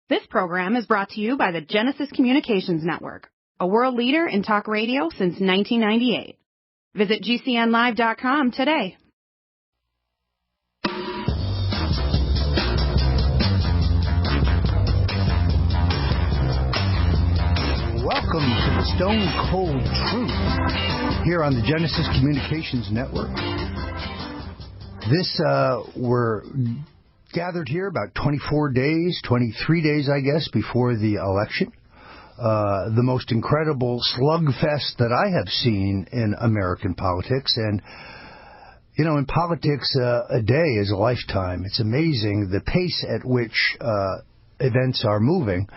This program is brought to you by the Genesis Communications Network, a world leader in talk radio since 1998. Visit GCNlive.com today. Welcome to the Stone Cold Truth here on the Genesis Communications Network. We're gathered here about 23 days, I guess, before the election. The most incredible slugfest that I have seen in American politics. And, you know, in politics, a day is a lifetime. It's amazing the pace at which events are moving.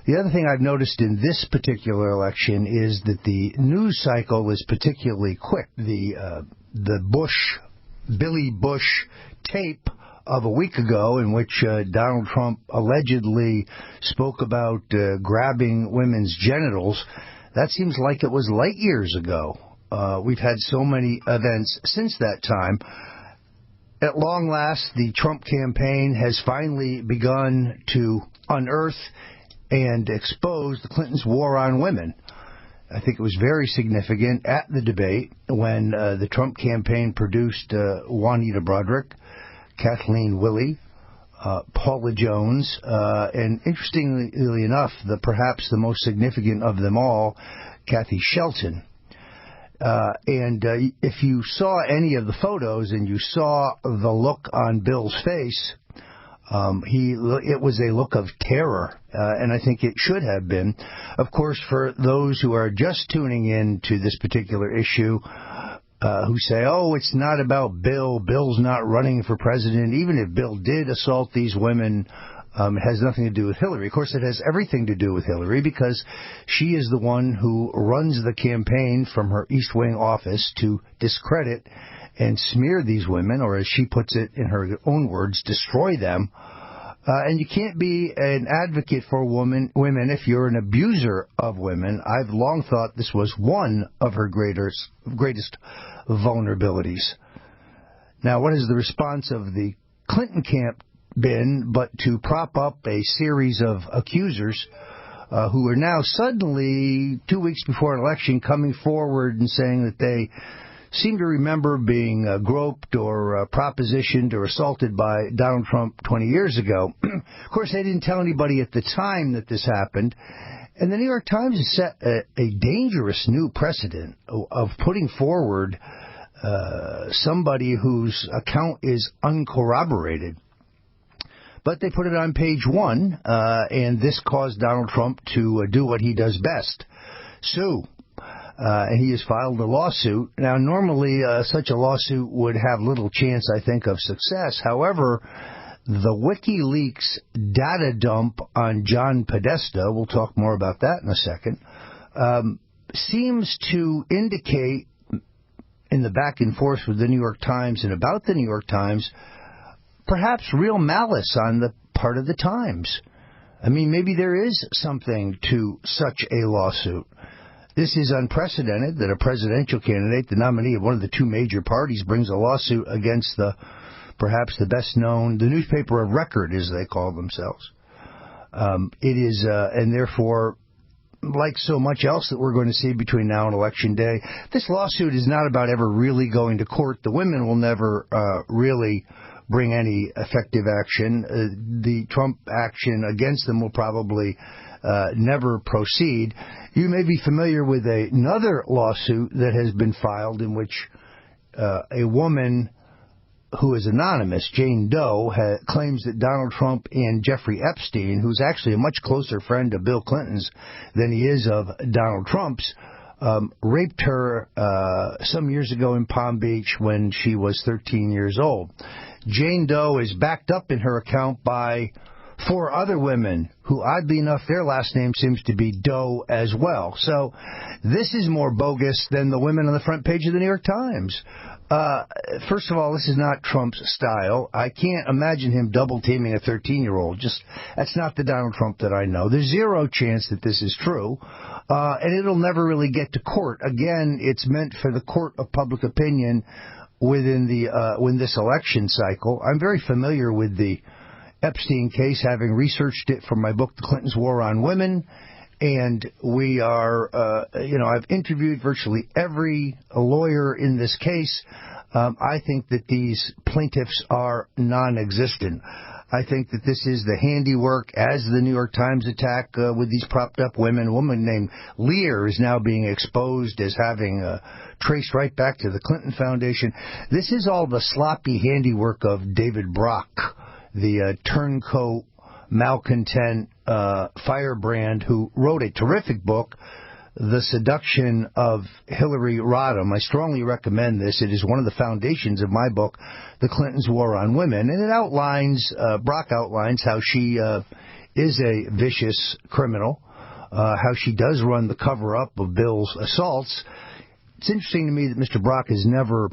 The other thing I've noticed in this particular election is that the news cycle is particularly quick. The Billy Bush tape of a week ago in which Donald Trump allegedly spoke about grabbing women's genitals, that seems like it was light years ago. We've had so many events since that time. At long last, the Trump campaign has finally begun to unearth and expose the Clintons' war on women. I think it was very significant at the debate when the Trump campaign produced Juanita Broaddrick, Kathleen Willey, Paula Jones, and interestingly enough, perhaps the most significant of them all, Kathy Shelton. If you saw any of the photos and you saw the look on Bill's face, it was a look of terror, and I think it should have been. Of course, for those who are just tuning in to this particular issue, who say, oh, it's not about Bill. Bill's not running for president. Even if Bill did assault these women, it has nothing to do with Hillary. Of course, it has everything to do with Hillary because she is the one who runs the campaign from her East Wing office to discredit and smear these women, or as she puts it in her own words, destroy them. And you can't be an advocate for women if you're an abuser of women. I've long thought this was one of her greatest vulnerabilities. Now, what has the response of the Clinton camp been but to prop up a series of accusers who are now suddenly, 2 weeks before an election, coming forward and saying that they seem to remember being groped or propositioned or assaulted by Donald Trump 20 years ago. Of course, they didn't tell anybody at the time that this happened. And the New York Times has set a dangerous new precedent of putting forward somebody whose account is uncorroborated. But they put it on page one, and this caused Donald Trump to do what he does best, sue. And he has filed a lawsuit. Now, normally, such a lawsuit would have little chance, I think, of success. However, the WikiLeaks data dump on John Podesta, we'll talk more about that in a second, seems to indicate in the back and forth with the New York Times and about the New York Times, perhaps real malice on the part of the Times. I mean, maybe there is something to such a lawsuit. This is unprecedented that a presidential candidate, the nominee of one of the two major parties, brings a lawsuit against perhaps the best known, the newspaper of record, as they call themselves. It is, and therefore, like so much else that we're going to see between now and Election Day, this lawsuit is not about ever really going to court. The women will never really bring any effective action. The Trump action against them will probably never proceed. You may be familiar with another lawsuit that has been filed in which a woman who is anonymous, Jane Doe, claims that Donald Trump and Jeffrey Epstein, who's actually a much closer friend of Bill Clinton's than he is of Donald Trump's, raped her some years ago in Palm Beach when she was 13 years old. Jane Doe is backed up in her account by 4 other women who, oddly enough, their last name seems to be Doe as well. So this is more bogus than the women on the front page of the New York Times. First of all, this is not Trump's style. I can't imagine him double-teaming a 13-year-old. That's not the Donald Trump that I know. There's zero chance that this is true, and it'll never really get to court. Again, it's meant for the court of public opinion within this election cycle. I'm very familiar with the Epstein case, having researched it for my book, The Clintons' War on Women. And we are, I've interviewed virtually every lawyer in this case. I think that these plaintiffs are non-existent. I think that this is the handiwork, as the New York Times attack with these propped up women. A woman named Lear is now being exposed as having traced right back to the Clinton Foundation. This is all the sloppy handiwork of David Brock, the turncoat, malcontent firebrand who wrote a terrific book, The Seduction of Hillary Rodham. I strongly recommend this. It is one of the foundations of my book, The Clintons' War on Women. And it outlines, Brock outlines how she is a vicious criminal, how she does run the cover-up of Bill's assaults. It's interesting to me that Mr. Brock has never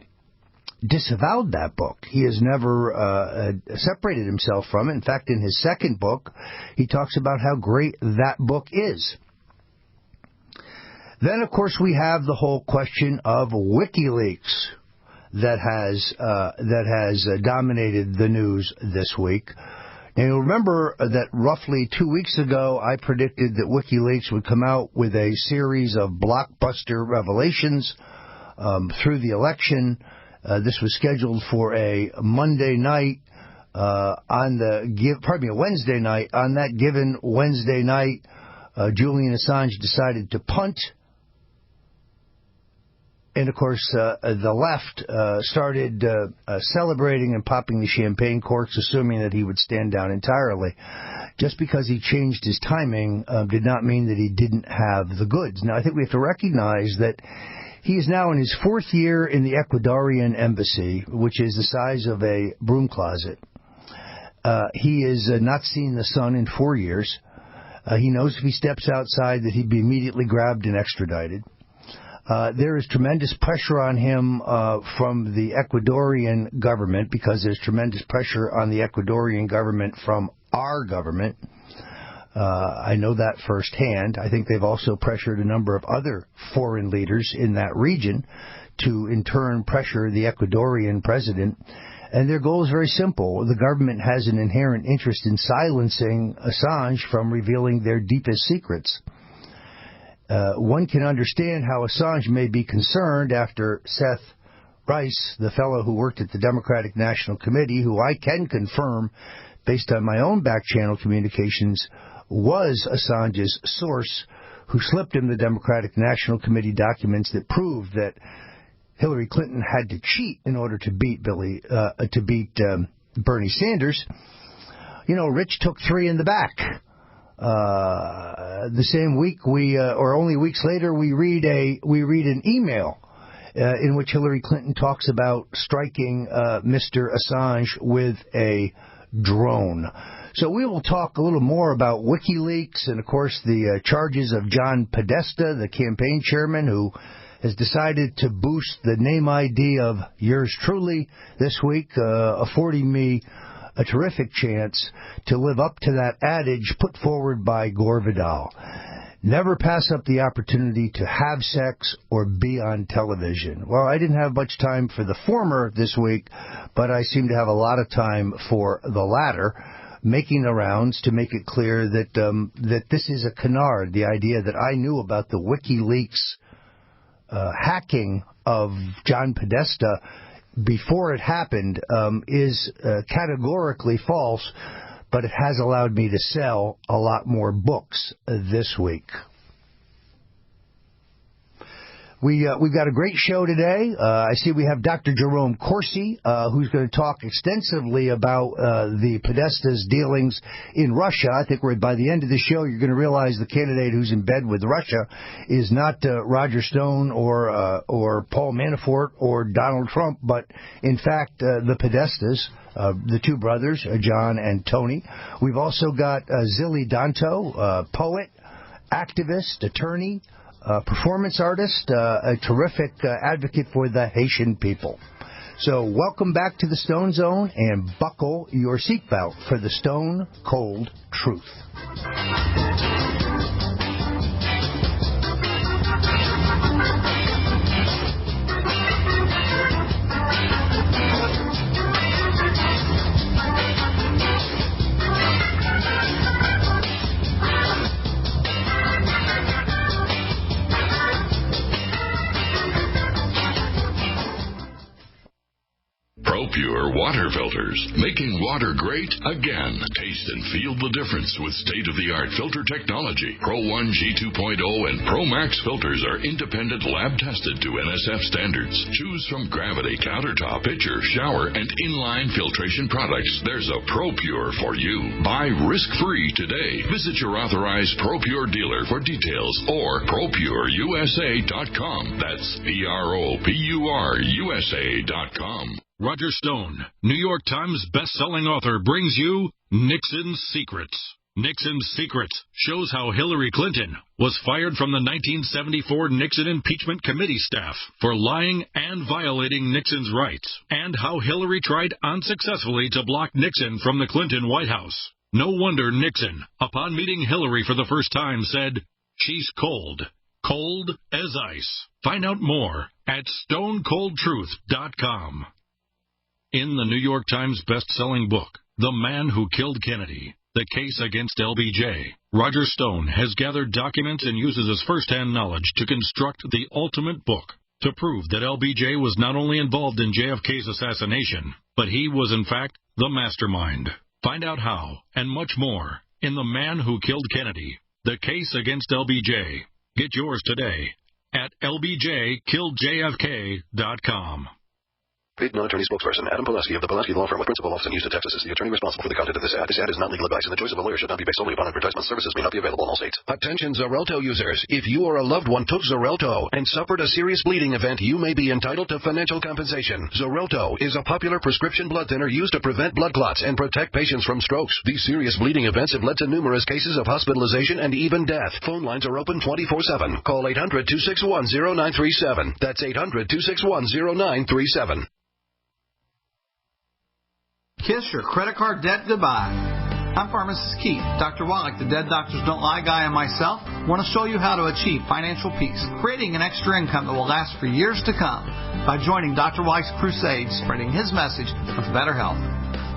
disavowed that book. He has never separated himself from it. In fact, in his second book, he talks about how great that book is. Then, of course, we have the whole question of WikiLeaks that has dominated the news this week. And you'll remember that roughly 2 weeks ago, I predicted that WikiLeaks would come out with a series of blockbuster revelations through the election. This was scheduled for a Monday night a Wednesday night. On that given Wednesday night, Julian Assange decided to punt. And, of course, the left started celebrating and popping the champagne corks, assuming that he would stand down entirely. Just because he changed his timing did not mean that he didn't have the goods. Now, I think we have to recognize that he is now in his fourth year in the Ecuadorian embassy, which is the size of a broom closet. He has not seen the sun in 4 years. He knows if he steps outside that he'd be immediately grabbed and extradited. There is tremendous pressure on him from the Ecuadorian government, because there's tremendous pressure on the Ecuadorian government from our government. I know that firsthand. I think they've also pressured a number of other foreign leaders in that region to, in turn, pressure the Ecuadorian president. And their goal is very simple. The government has an inherent interest in silencing Assange from revealing their deepest secrets. One can understand how Assange may be concerned after Seth Rice, the fellow who worked at the Democratic National Committee, who I can confirm, based on my own back-channel communications, was Assange's source, who slipped him the Democratic National Committee documents that proved that Hillary Clinton had to cheat in order to beat Bernie Sanders. You know, Rich took 3 in the back. The same week, or only weeks later, we read an email in which Hillary Clinton talks about striking Mr. Assange with a drone. So we will talk a little more about WikiLeaks and, of course, the charges of John Podesta, the campaign chairman, who has decided to boost the name ID of yours truly this week, affording me a terrific chance to live up to that adage put forward by Gore Vidal. Never pass up the opportunity to have sex or be on television. Well, I didn't have much time for the former this week, but I seem to have a lot of time for the latter, making the rounds to make it clear that this is a canard. The idea that I knew about the WikiLeaks hacking of John Podesta before it happened is categorically false, but it has allowed me to sell a lot more books this week. We've got a great show today. I see we have Dr. Jerome Corsi, who's going to talk extensively about the Podesta's dealings in Russia. I think by the end of the show, you're going to realize the candidate who's in bed with Russia is not Roger Stone or Paul Manafort or Donald Trump, but in fact the Podestas, the two brothers, John and Tony. We've also got Ezili Danto, poet, activist, attorney, performance artist, a terrific advocate for the Haitian people. So welcome back to the Stone Zone, and buckle your seatbelt for the stone cold truth. water filters, making water great again. Taste and feel the difference with state-of-the-art filter technology. Pro 1 G2.0 and Pro Max filters are independent lab-tested to NSF standards. Choose from Gravity, Countertop, Pitcher, Shower, and Inline filtration products. There's a ProPure for you. Buy risk-free today. Visit your authorized ProPure dealer for details or ProPureUSA.com. That's ProPureUSA.com. Roger Stone, New York Times best-selling author, brings you Nixon's Secrets. Nixon's Secrets shows how Hillary Clinton was fired from the 1974 Nixon impeachment committee staff for lying and violating Nixon's rights, and how Hillary tried unsuccessfully to block Nixon from the Clinton White House. No wonder Nixon, upon meeting Hillary for the first time, said, "She's cold. Cold as ice." Find out more at stonecoldtruth.com. In the New York Times best-selling book, The Man Who Killed Kennedy, The Case Against LBJ, Roger Stone has gathered documents and uses his first-hand knowledge to construct the ultimate book to prove that LBJ was not only involved in JFK's assassination, but he was in fact the mastermind. Find out how and much more in The Man Who Killed Kennedy, The Case Against LBJ. Get yours today at lbjkilledjfk.com. Paid non-attorney spokesperson Adam Pulaski of the Pulaski Law Firm with principal office in Houston, Texas is the attorney responsible for the content of this ad. This ad is not legal advice, and the choice of a lawyer should not be based solely upon advertisement. Services may not be available in all states. Attention Xarelto users. If you or a loved one took Xarelto and suffered a serious bleeding event, you may be entitled to financial compensation. Xarelto is a popular prescription blood thinner used to prevent blood clots and protect patients from strokes. These serious bleeding events have led to numerous cases of hospitalization and even death. Phone lines are open 24/7. Call 800-261-0937. That's 800-261-0937. Kiss your credit card debt goodbye. I'm Pharmacist Keith. Dr. Wallach, the Dead Doctors Don't Lie guy, and myself want to show you how to achieve financial peace, creating an extra income that will last for years to come by joining Dr. Wallach's crusade, spreading his message of better health.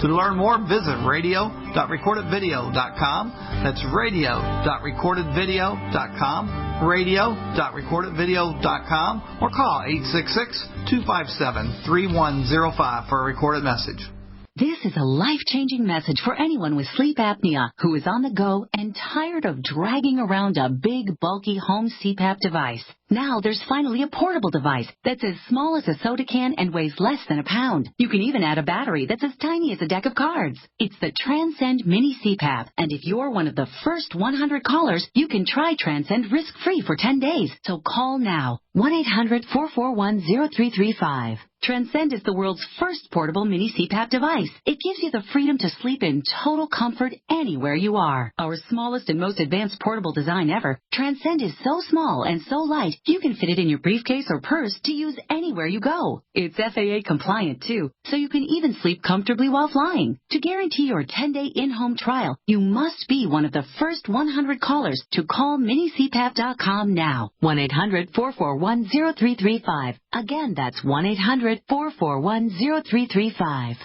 To learn more, visit radio.recordedvideo.com. That's radio.recordedvideo.com, radio.recordedvideo.com, or call 866-257-3105 for a recorded message. This is a life-changing message for anyone with sleep apnea who is on the go and tired of dragging around a big, bulky home CPAP device. Now there's finally a portable device that's as small as a soda can and weighs less than a pound. You can even add a battery that's as tiny as a deck of cards. It's the Transcend Mini CPAP, and if you're one of the first 100 callers, you can try Transcend risk-free for 10 days. So call now, 1-800-441-0335. Transcend is the world's first portable mini CPAP device. It gives you the freedom to sleep in total comfort anywhere you are. Our smallest and most advanced portable design ever, Transcend is so small and so light, you can fit it in your briefcase or purse to use anywhere you go. It's FAA compliant too, so you can even sleep comfortably while flying. To guarantee your 10-day in-home trial, you must be one of the first 100 callers to call minicpap.com now. 1-800-441-0335. Again, that's 1-800-441-0335.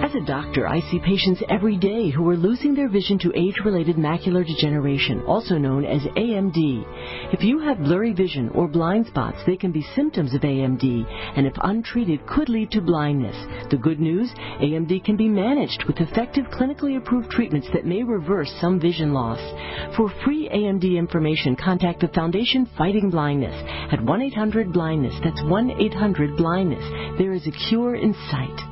As a doctor, I see patients every day who are losing their vision to age-related macular degeneration, also known as AMD. If you have blurry vision or blind spots, they can be symptoms of AMD, and if untreated, could lead to blindness. The good news, AMD can be managed with effective clinically approved treatments that may reverse some vision loss. For free AMD information, contact the Foundation Fighting Blindness at 1-800-BLINDNESS. That's 1-800-BLINDNESS. There is a cure in sight.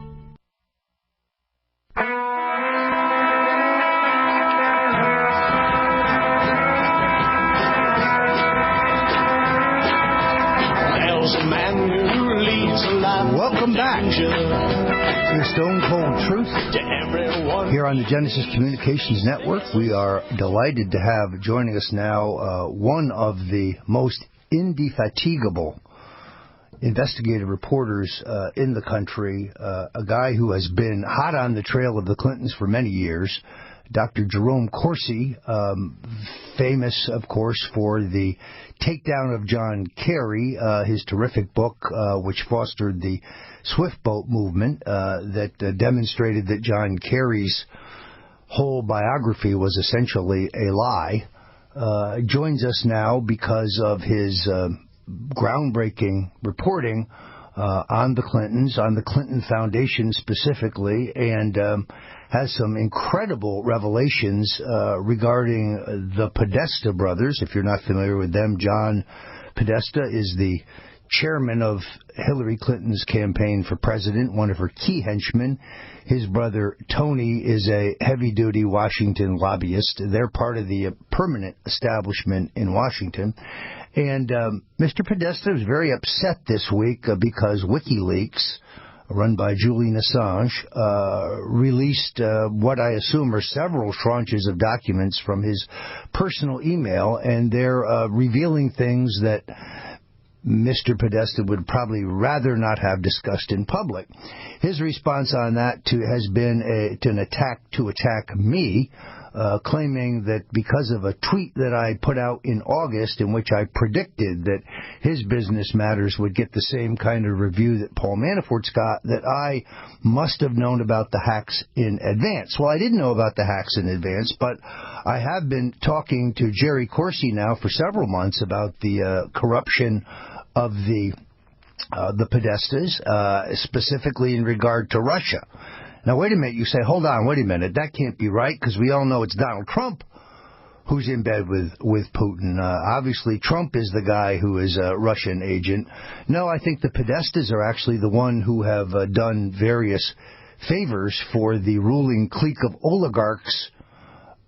Welcome back to the Stone Cold Truth here on the Genesis Communications Network. We are delighted to have joining us now one of the most indefatigable investigative reporters in the country, a guy who has been hot on the trail of the Clintons for many years, Dr. Jerome Corsi, famous, of course, for the takedown of John Kerry, his terrific book, which fostered the Swift Boat movement, that demonstrated that John Kerry's whole biography was essentially a lie, joins us now because of his groundbreaking reporting on the Clintons, on the Clinton Foundation specifically, and has some incredible revelations regarding the Podesta brothers. If you're not familiar with them, John Podesta is the chairman of Hillary Clinton's campaign for president, one of her key henchmen. His brother Tony is a heavy-duty Washington lobbyist. They're part of the permanent establishment in Washington. And Mr. Podesta was very upset this week because WikiLeaks, run by Julian Assange, released what I assume are several tranches of documents from his personal email, and they're revealing things that Mr. Podesta would probably rather not have discussed in public. His response on that has been an attack to attack me, claiming that because of a tweet that I put out in August in which I predicted that his business matters would get the same kind of review that Paul Manafort's got, that I must have known about the hacks in advance. Well, I didn't know about the hacks in advance, but I have been talking to Jerry Corsi now for several months about the corruption of the Podestas, specifically in regard to Russia. Now, wait a minute. You say, hold on, wait a minute. That can't be right, because we all know it's Donald Trump who's in bed with Putin. Obviously, Trump is the guy who is a Russian agent. No, I think the Podestas are actually the one who have done various favors for the ruling clique of oligarchs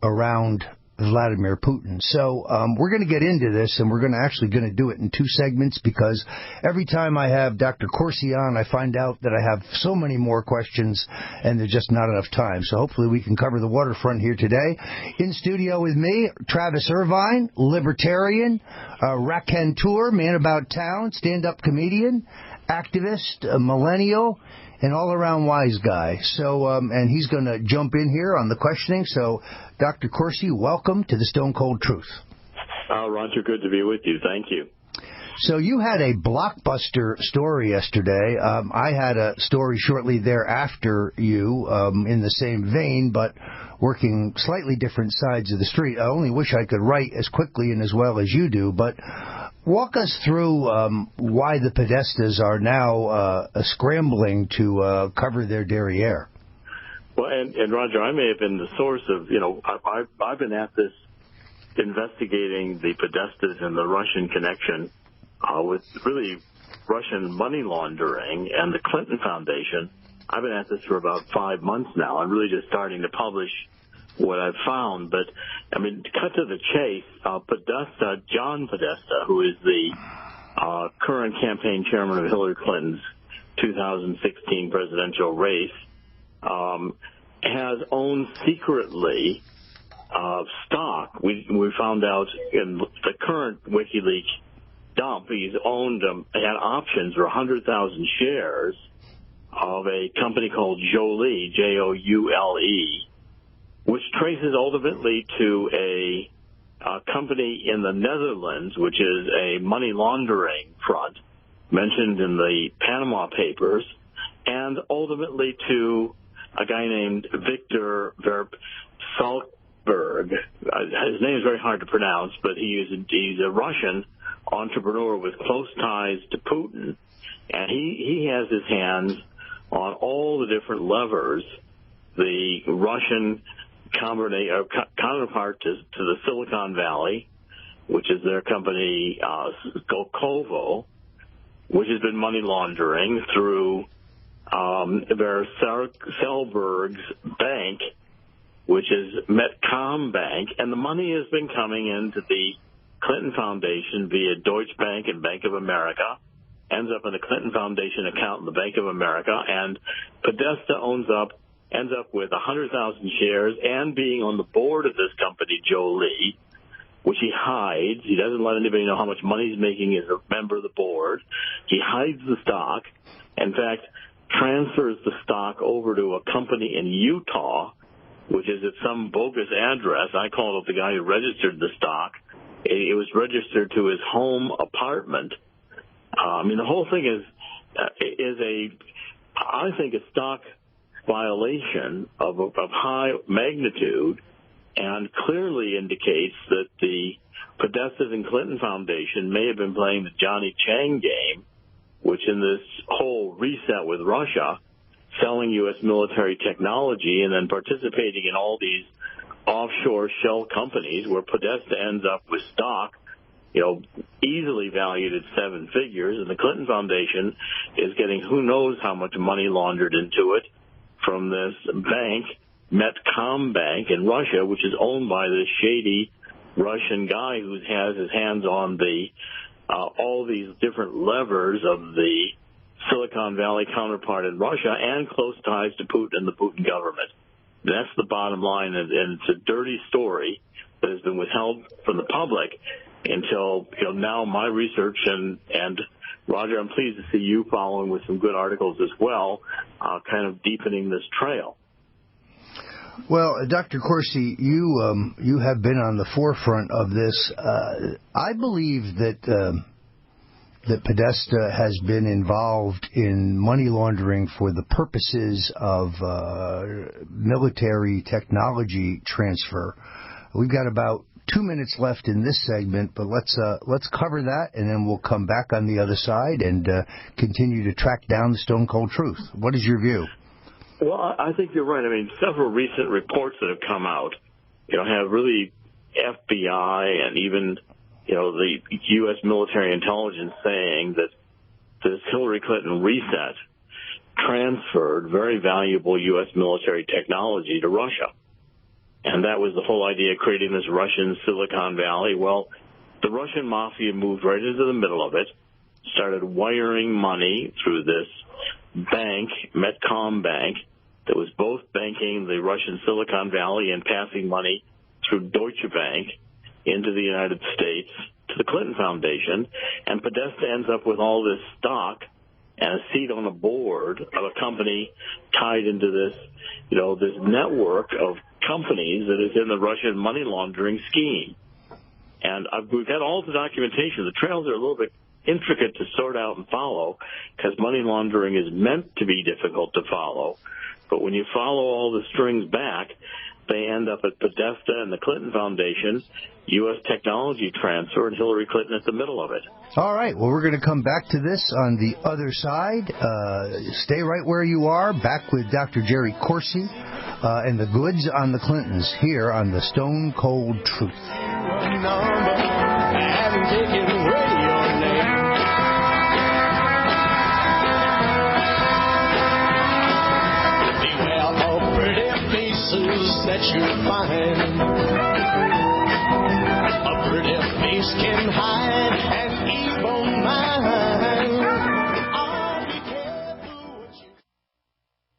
around Vladimir Putin. So we're going to get into this, and we're going to do it in two segments, because every time I have Dr. Corsi on, I find out that I have so many more questions, and there's just not enough time. So hopefully we can cover the waterfront here today. In studio with me, Travis Irvine, libertarian, raconteur, man about town, stand-up comedian, activist, millennial, an all-around wise guy. So, and he's going to jump in here on the questioning. So, Dr. Corsi, welcome to the Stone Cold Truth. Roger, good to be with you. Thank you. So you had a blockbuster story yesterday. I had a story shortly thereafter you, in the same vein, but working slightly different sides of the street. I only wish I could write as quickly and as well as you do, but walk us through why the Podestas are now scrambling to cover their derriere. Well, and Roger, I may have been the source of, I've been at this investigating the Podestas and the Russian connection with really Russian money laundering and the Clinton Foundation. I've been at this for about 5 months now. I'm really just starting to publish what I've found. But, I mean, to cut to the chase, Podesta, John Podesta, who is the current campaign chairman of Hillary Clinton's 2016 presidential race, has owned secretly stock. We found out in the current WikiLeaks dump, he's owned, had options for 100,000 shares of a company called Jolie, Joule, which traces ultimately to a company in the Netherlands, which is a money laundering front mentioned in the Panama Papers, and ultimately to a guy named Victor Verp Salkberg. His name is very hard to pronounce, but he's a Russian entrepreneur with close ties to Putin, and he has his hands on all the different levers the Russian counterpart to the Silicon Valley, which is their company Skolkovo, which has been money laundering through Selberg's bank, which is Metcom Bank, and the money has been coming into the Clinton Foundation via Deutsche Bank and Bank of America, ends up in the Clinton Foundation account in the Bank of America, and Podesta ends up with 100,000 shares and being on the board of this company, Jolie, which he hides. He doesn't let anybody know how much money he's making as a member of the board. He hides the stock. In fact, transfers the stock over to a company in Utah, which is at some bogus address. I called up the guy who registered the stock. It was registered to his home apartment. The whole thing is I think, a stock violation of high magnitude, and clearly indicates that the Podestas and Clinton Foundation may have been playing the Johnny Chang game which in this whole reset with Russia, selling U.S. military technology and then participating in all these offshore shell companies where Podesta ends up with stock, easily valued at 7 figures, and the Clinton Foundation is getting who knows how much money laundered into it from this bank, Metcom Bank in Russia, which is owned by this shady Russian guy who has his hands on all these different levers of the Silicon Valley counterpart in Russia and close ties to Putin and the Putin government. That's the bottom line, and it's a dirty story that has been withheld from the public until now my research and Roger, I'm pleased to see you following with some good articles as well, kind of deepening this trail. Well, Dr. Corsi, you have been on the forefront of this. I believe that Podesta has been involved in money laundering for the purposes of military technology transfer. We've got about 2 minutes left in this segment, but let's cover that, and then we'll come back on the other side and continue to track down the stone cold truth. What is your view? Well, I think you're right. I mean, several recent reports that have come out, have really FBI and even, the U.S. military intelligence saying that this Hillary Clinton reset transferred very valuable U.S. military technology to Russia. And that was the whole idea of creating this Russian Silicon Valley. Well, the Russian mafia moved right into the middle of it, started wiring money through this bank, Metcom Bank, that was both banking the Russian Silicon Valley and passing money through Deutsche Bank into the United States to the Clinton Foundation. And Podesta ends up with all this stock and a seat on a board of a company tied into this, this network of companies that is in the Russian money laundering scheme. And we've got all the documentation. The trails are a little bit intricate to sort out and follow because money laundering is meant to be difficult to follow. But when you follow all the strings back, they end up at Podesta and the Clinton Foundation, U.S. technology transfer, and Hillary Clinton at the middle of it. All right. Well, we're going to come back to this on the other side. Stay right where you are. Back with Dr. Jerry Corsi and the goods on the Clintons here on the Stone Cold Truth. That you find a pretty face can hide an evil mind.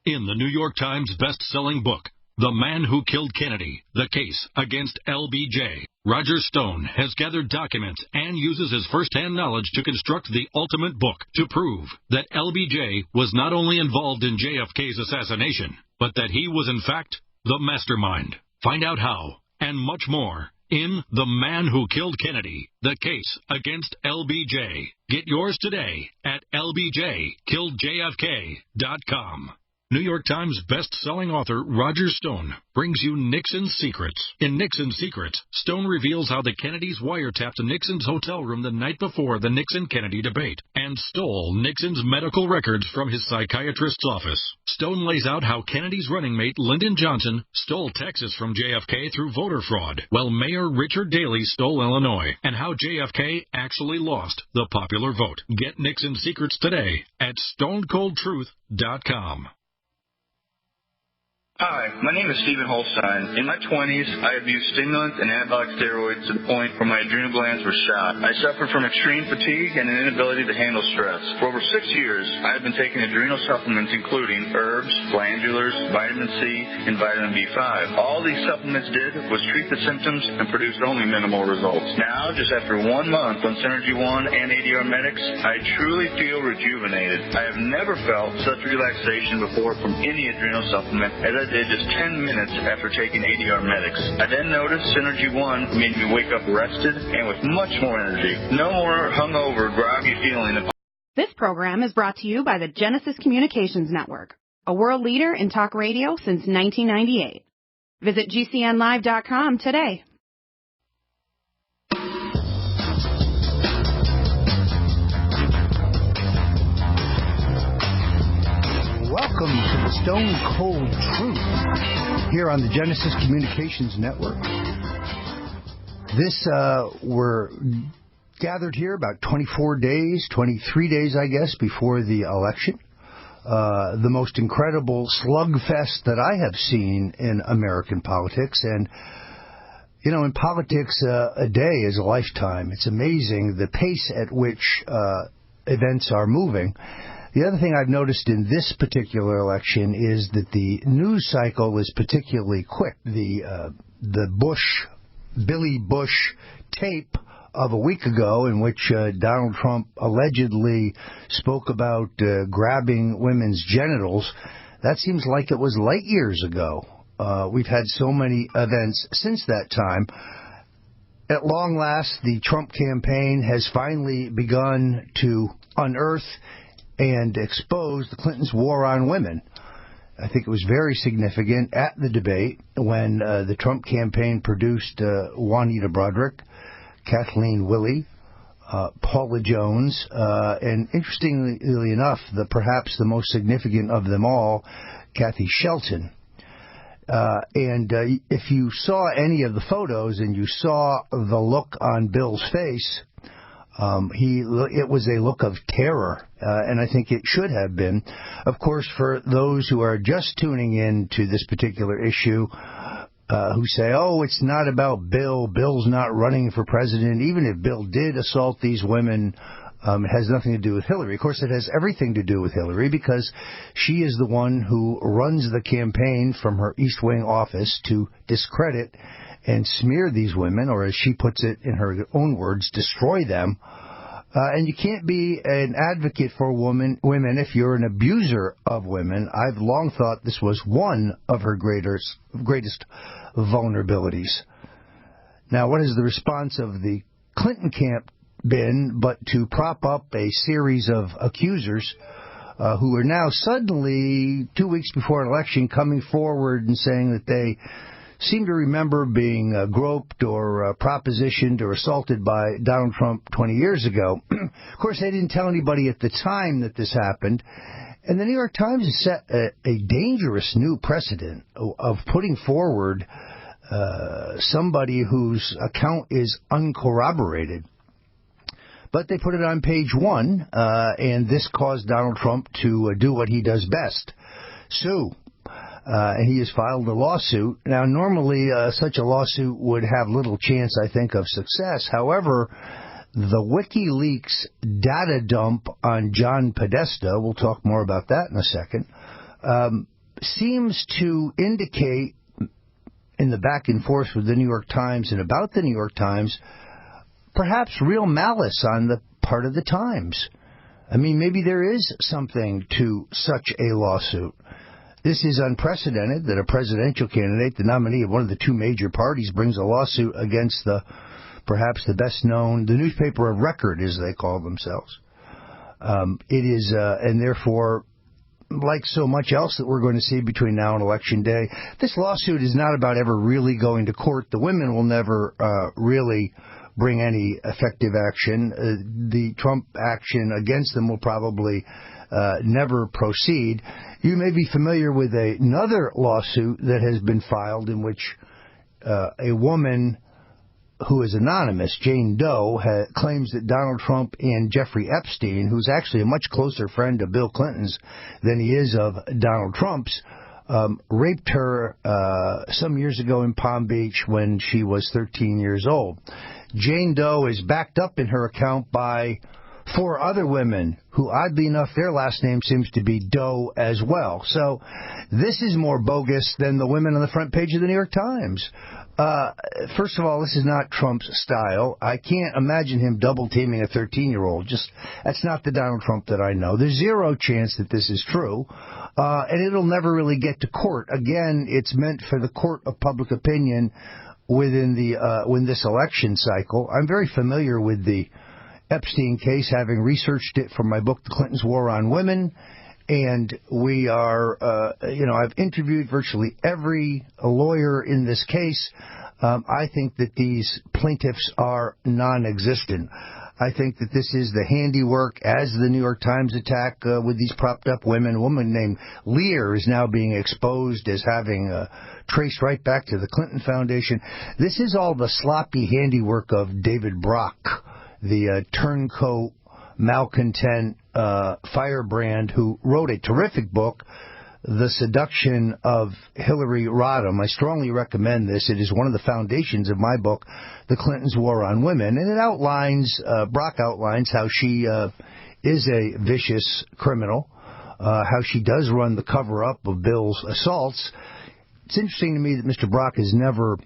In the New York Times best-selling book, The Man Who Killed Kennedy, The Case Against LBJ, Roger Stone has gathered documents and uses his first-hand knowledge to construct the ultimate book to prove that LBJ was not only involved in JFK's assassination, but that he was in fact the mastermind. Find out how and much more in The Man Who Killed Kennedy, The Case Against LBJ. Get yours today at lbjkilledjfk.com. New York Times best-selling author Roger Stone brings you Nixon's Secrets. In Nixon's Secrets, Stone reveals how the Kennedys wiretapped Nixon's hotel room the night before the Nixon-Kennedy debate and stole Nixon's medical records from his psychiatrist's office. Stone lays out how Kennedy's running mate Lyndon Johnson stole Texas from JFK through voter fraud, while Mayor Richard Daley stole Illinois, and how JFK actually lost the popular vote. Get Nixon's Secrets today at stonecoldtruth.com. Hi, my name is Stephen Holstein. In my 20s, I abused stimulants and anabolic steroids to the point where my adrenal glands were shot. I suffered from extreme fatigue and an inability to handle stress. For over 6 years, I have been taking adrenal supplements including herbs, glandulars, vitamin C, and vitamin B5. All these supplements did was treat the symptoms and produced only minimal results. Now, just after 1 month on Synergy 1 and ADR Medics, I truly feel rejuvenated. I have never felt such relaxation before from any adrenal supplement as I did just 10 minutes after taking ADR Medics. I then noticed Synergy 1 made me wake up rested and with much more energy. No more hungover, groggy feeling. This program is brought to you by the Genesis Communications Network, a world leader in talk radio since 1998. Visit GCNlive.com today. stone cold truth here on the Genesis Communications Network. We're gathered here about 23 days, I guess, before the election. The most incredible slugfest that I have seen in American politics. And, you know, in politics, a day is a lifetime. It's amazing the pace at which events are moving. The other thing I've noticed in this particular election is that the news cycle is particularly quick. The Billy Bush tape of a week ago in which Donald Trump allegedly spoke about grabbing women's genitals, that seems like it was light years ago. We've had so many events since that time. At long last, the Trump campaign has finally begun to unearth and expose the Clintons' war on women. I think it was very significant at the debate when the Trump campaign produced Juanita Broderick, Kathleen Willey, Paula Jones, and interestingly enough, perhaps the most significant of them all, Kathy Shelton. And if you saw any of the photos and you saw the look on Bill's face, it was a look of terror, and I think it should have been. Of course, for those who are just tuning in to this particular issue, who say, oh, it's not about Bill, Bill's not running for president, even if Bill did assault these women, it has nothing to do with Hillary. Of course, it has everything to do with Hillary, because she is the one who runs the campaign from her East Wing office to discredit and smear these women, or as she puts it in her own words, destroy them. And you can't be an advocate for women if you're an abuser of women. I've long thought this was one of her greatest vulnerabilities. Now, what has the response of the Clinton camp been but to prop up a series of accusers who are now suddenly, 2 weeks before an election, coming forward and saying that they seem to remember being groped or propositioned or assaulted by Donald Trump 20 years ago. Of course, they didn't tell anybody at the time that this happened. And the New York Times has set a dangerous new precedent of putting forward somebody whose account is uncorroborated. But they put it on page 1, and this caused Donald Trump to do what he does best, sue. And he has filed a lawsuit. Now, normally, such a lawsuit would have little chance, I think, of success. However, the WikiLeaks data dump on John Podesta, we'll talk more about that in a second, seems to indicate in the back and forth with the New York Times and about the New York Times, perhaps real malice on the part of the Times. I mean, maybe there is something to such a lawsuit. This is unprecedented that a presidential candidate, the nominee of one of the two major parties, brings a lawsuit against perhaps the best known, the newspaper of record, as they call themselves. It is, and therefore, like so much else that we're going to see between now and Election Day, this lawsuit is not about ever really going to court. The women will never really bring any effective action. The Trump action against them will probably never proceed. You may be familiar with another lawsuit that has been filed in which a woman who is anonymous, Jane Doe, claims that Donald Trump and Jeffrey Epstein, who's actually a much closer friend of Bill Clinton's than he is of Donald Trump's, raped her some years ago in Palm Beach when she was 13 years old. Jane Doe is backed up in her account by 4 other women who, oddly enough, their last name seems to be Doe as well. So this is more bogus than the women on the front page of the New York Times. First of all, this is not Trump's style. I can't imagine him double-teaming a 13-year-old. That's not the Donald Trump that I know. There's zero chance that this is true, and it'll never really get to court. Again, it's meant for the court of public opinion within this election cycle. I'm very familiar with the Epstein case, having researched it for my book, The Clintons' War on Women, and we are, I've interviewed virtually every lawyer in this case. I think that these plaintiffs are non-existent. I think that this is the handiwork, as the New York Times attack with these propped-up women. A woman named Lear is now being exposed as having traced right back to the Clinton Foundation. This is all the sloppy handiwork of David Brock, the turncoat, malcontent firebrand who wrote a terrific book, The Seduction of Hillary Rodham. I strongly recommend this. It is one of the foundations of my book, The Clintons' War on Women, and it outlines, Brock outlines how she is a vicious criminal, how she does run the cover-up of Bill's assaults. It's interesting to me that Mr. Brock has never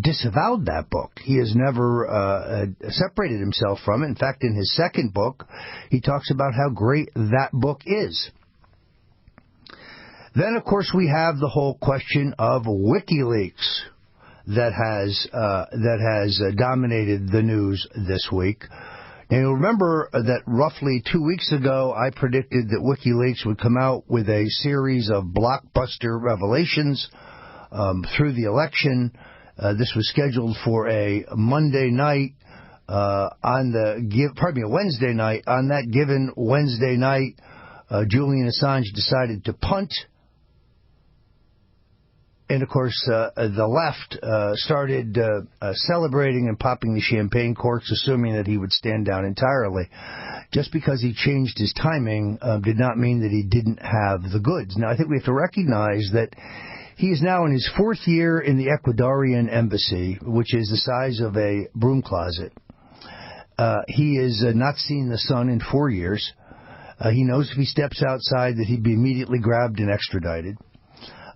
disavowed that book. He has never separated himself from it. In fact, in his second book, he talks about how great that book is. Then, of course, we have the whole question of WikiLeaks that has dominated the news this week. Now, you'll remember that roughly 2 weeks ago, I predicted that WikiLeaks would come out with a series of blockbuster revelations through the election. This was scheduled for a Monday night a Wednesday night. On that given Wednesday night, Julian Assange decided to punt. And, of course, the left started celebrating and popping the champagne corks, assuming that he would stand down entirely. Just because he changed his timing did not mean that he didn't have the goods. Now, I think we have to recognize that he is now in his fourth year in the Ecuadorian embassy, which is the size of a broom closet. He has not seen the sun in 4 years. He knows if he steps outside that he'd be immediately grabbed and extradited.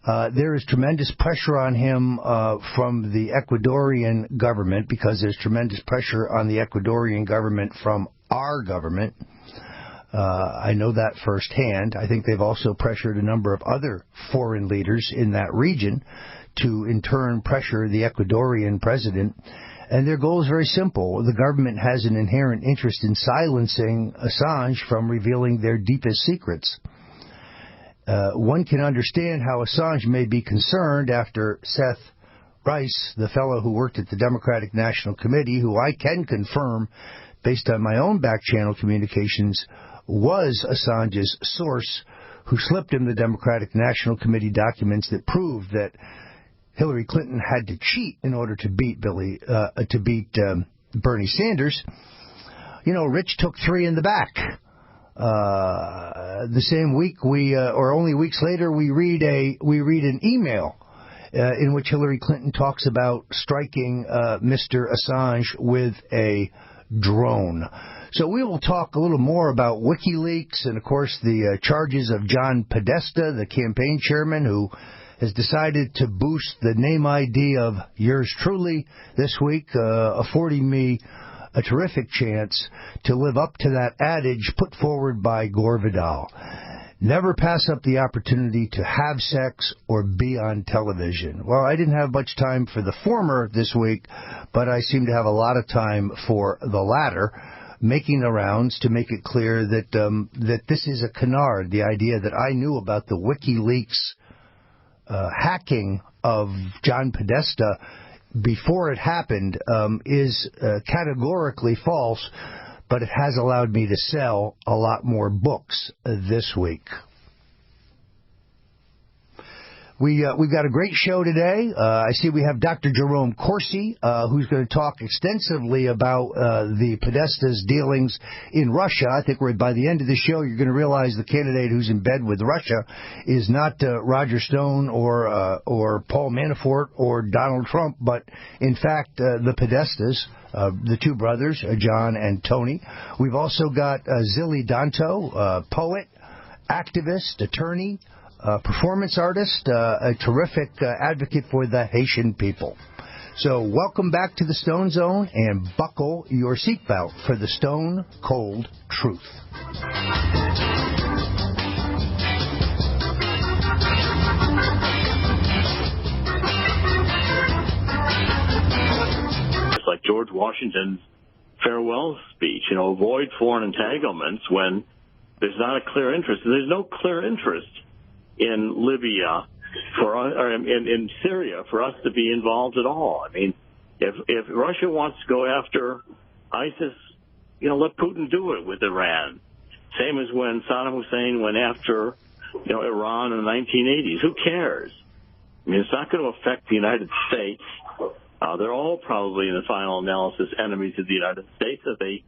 There is tremendous pressure on him from the Ecuadorian government, because there's tremendous pressure on the Ecuadorian government from our government. I know that firsthand. I think they've also pressured a number of other foreign leaders in that region to, in turn, pressure the Ecuadorian president. And their goal is very simple. The government has an inherent interest in silencing Assange from revealing their deepest secrets. One can understand how Assange may be concerned after Seth Rice, the fellow who worked at the Democratic National Committee, who I can confirm, based on my own back-channel communications, was Assange's source, who slipped him the Democratic National Committee documents that proved that Hillary Clinton had to cheat in order to beat Bernie Sanders. You know, Rich took 3 in the back. The same week, or only weeks later, we read an email in which Hillary Clinton talks about striking Mr. Assange with a drone. So we will talk a little more about WikiLeaks and, of course, the charges of John Podesta, the campaign chairman, who has decided to boost the name ID of yours truly this week, affording me a terrific chance to live up to that adage put forward by Gore Vidal. Never pass up the opportunity to have sex or be on television. Well, I didn't have much time for the former this week, but I seem to have a lot of time for the latter, making the rounds to make it clear that that this is a canard. The idea that I knew about the WikiLeaks hacking of John Podesta before it happened is categorically false, but it has allowed me to sell a lot more books this week. We've got a great show today. I see we have Dr. Jerome Corsi, who's going to talk extensively about the Podesta's dealings in Russia. I think by the end of the show, you're going to realize the candidate who's in bed with Russia is not Roger Stone or Paul Manafort or Donald Trump, but in fact the Podestas, the two brothers, John and Tony. We've also got Ezili Danto, poet, activist, attorney, performance artist, a terrific advocate for the Haitian people. So welcome back to the Stone Zone, and buckle your seatbelt for the stone cold truth. It's like George Washington's farewell speech, avoid foreign entanglements when there's not a clear interest. There's no clear interest in Libya or in Syria for us to be involved at all. I mean, if Russia wants to go after ISIS let Putin do it with Iran. Same as when Saddam Hussein went after, Iran in the 1980s. Who cares? I mean, it's not going to affect the United States. They're all probably, in the final analysis, enemies of the United States. If they,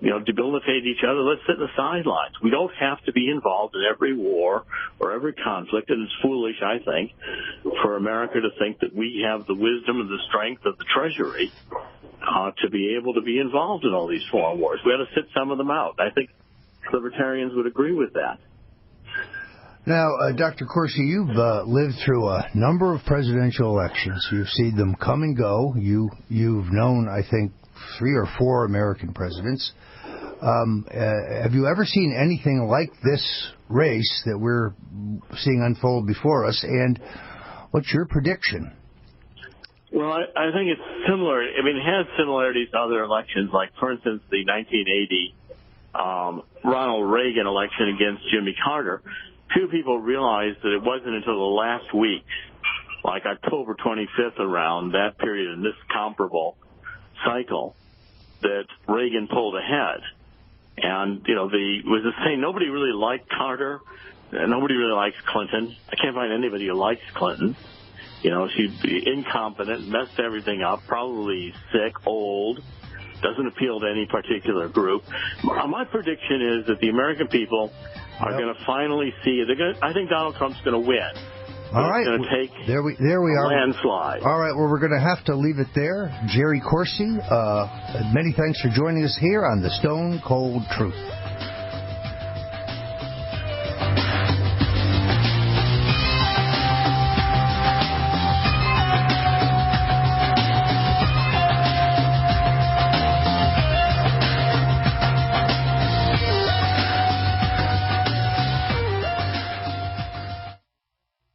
debilitate each other, let's sit in the sidelines. We don't have to be involved in every war or every conflict, and it's foolish, I think, for America to think that we have the wisdom and the strength of the Treasury to be able to be involved in all these foreign wars. We ought to sit some of them out. I think libertarians would agree with that. Now, Dr. Corsi, you've lived through a number of presidential elections. You've seen them come and go. You've known, I think, 3 or 4 American presidents. Have you ever seen anything like this race that we're seeing unfold before us? And what's your prediction? Well, I think it's similar. I mean, it has similarities to other elections, like, for instance, the 1980 Ronald Reagan election against Jimmy Carter. Few people realized that it wasn't until the last week, like October 25th around, that period in this comparable cycle, that Reagan pulled ahead. And, it was the same. Nobody really liked Carter. Nobody really likes Clinton. I can't find anybody who likes Clinton. She'd be incompetent, messed everything up, probably sick, old, doesn't appeal to any particular group. My prediction is that the American people are going to finally see it. I think Donald Trump's going to win. All right. It's going to take there we are. Landslide. All right. Well, we're going to have to leave it there. Jerry Corsi, many thanks for joining us here on The Stone Cold Truth.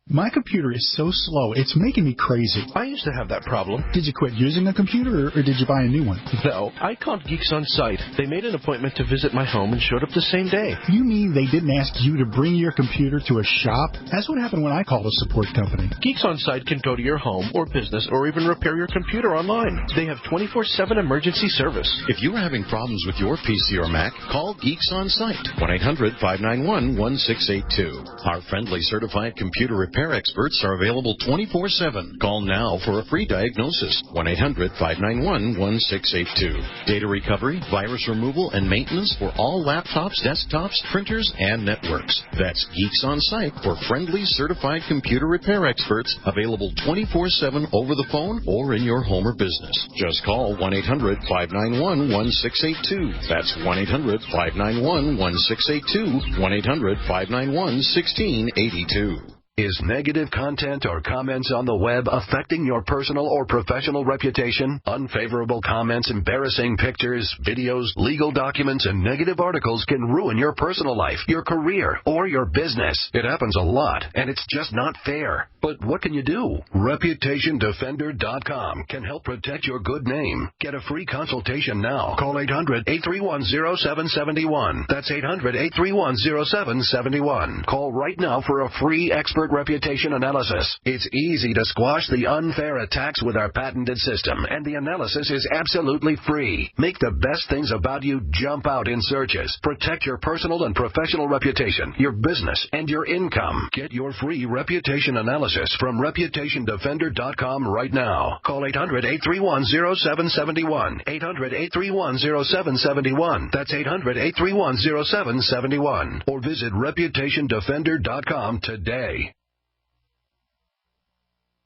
My computer is so slow, it's making me crazy. I used to have that problem. Did you quit using a computer, or did you buy a new one? No, I called Geeks on Site. They made an appointment to visit my home and showed up the same day. You mean they didn't ask you to bring your computer to a shop? That's what happened when I called a support company. Geeks on Site can go to your home or business or even repair your computer online. They have 24/7 emergency service. If you are having problems with your PC or Mac, call Geeks on Site. 1-800-591-1682. Our friendly certified computer repair experts are available 24/7. Call now for a free diagnosis. 1-800-591-1682. Data recovery, virus removal, and maintenance for all laptops, desktops, printers, and networks. That's Geeks on Site for friendly certified computer repair experts, available 24/7 over the phone or in your home or business. Just call 1-800-591-1682. That's 1-800-591-1682. 1-800-591-1682. Is negative content or comments on the web affecting your personal or professional reputation? Unfavorable comments, embarrassing pictures, videos, legal documents, and negative articles can ruin your personal life, your career, or your business. It happens a lot, and it's just not fair. But what can you do? ReputationDefender.com can help protect your good name. Get a free consultation now. Call 800-831-0771. That's 800-831-0771. Call right now for a free expert reputation analysis. It's easy to squash the unfair attacks with our patented system, and the analysis is absolutely free. Make the best things about you jump out in searches. Protect your personal and professional reputation, your business, and your income. Get your free reputation analysis from ReputationDefender.com right now. Call 800-831-0771. 800-831-0771. That's 800-831-0771. Or visit ReputationDefender.com today.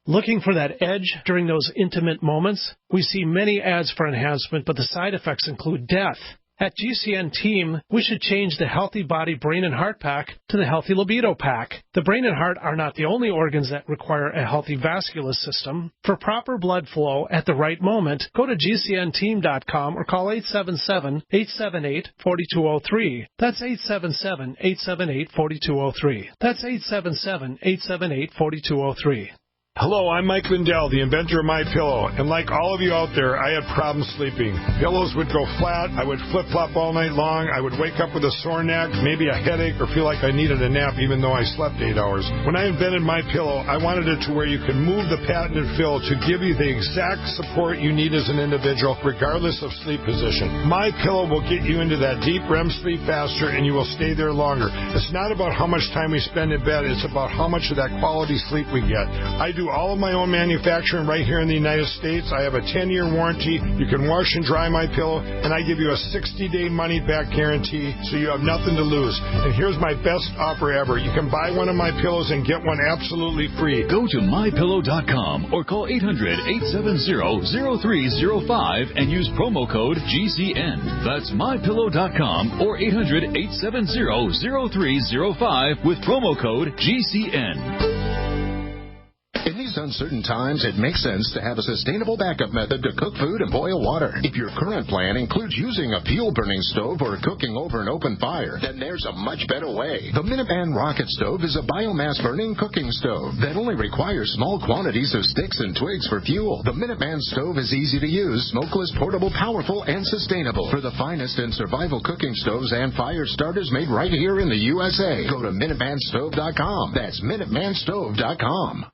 Looking for that edge during those intimate moments? We see many ads for enhancement, but the side effects include death. At GCN Team, we should change the Healthy Body, Brain, and Heart Pack to the Healthy Libido Pack. The brain and heart are not the only organs that require a healthy vascular system. For proper blood flow at the right moment, go to GCNteam.com or call 877-878-4203. That's 877-878-4203. That's 877-878-4203. Hello, I'm Mike Lindell, the inventor of MyPillow, and like all of you out there, I had problems sleeping. Pillows would go flat, I would flip-flop all night long, I would wake up with a sore neck, maybe a headache, or feel like I needed a nap even though I slept 8 hours. When I invented MyPillow, I wanted it to where you can move the patented fill to give you the exact support you need as an individual, regardless of sleep position. MyPillow will get you into that deep REM sleep faster, and you will stay there longer. It's not about how much time we spend in bed, it's about how much of that quality sleep we get. I do all of my own manufacturing right here in the United States. I have a 10-year warranty. You can wash and dry my pillow, and I give you a 60-day money-back guarantee, so you have nothing to lose. And here's my best offer ever. You can buy one of my pillows and get one absolutely free. Go to mypillow.com or call 800-870-0305 and use promo code GCN. That's mypillow.com or 800-870-0305 with promo code GCN. In these uncertain times, it makes sense to have a sustainable backup method to cook food and boil water. If your current plan includes using a fuel-burning stove or cooking over an open fire, then there's a much better way. The Minuteman Rocket Stove is a biomass-burning cooking stove that only requires small quantities of sticks and twigs for fuel. The Minuteman Stove is easy to use, smokeless, portable, powerful, and sustainable. For the finest in survival cooking stoves and fire starters made right here in the USA, go to MinutemanStove.com. That's MinutemanStove.com.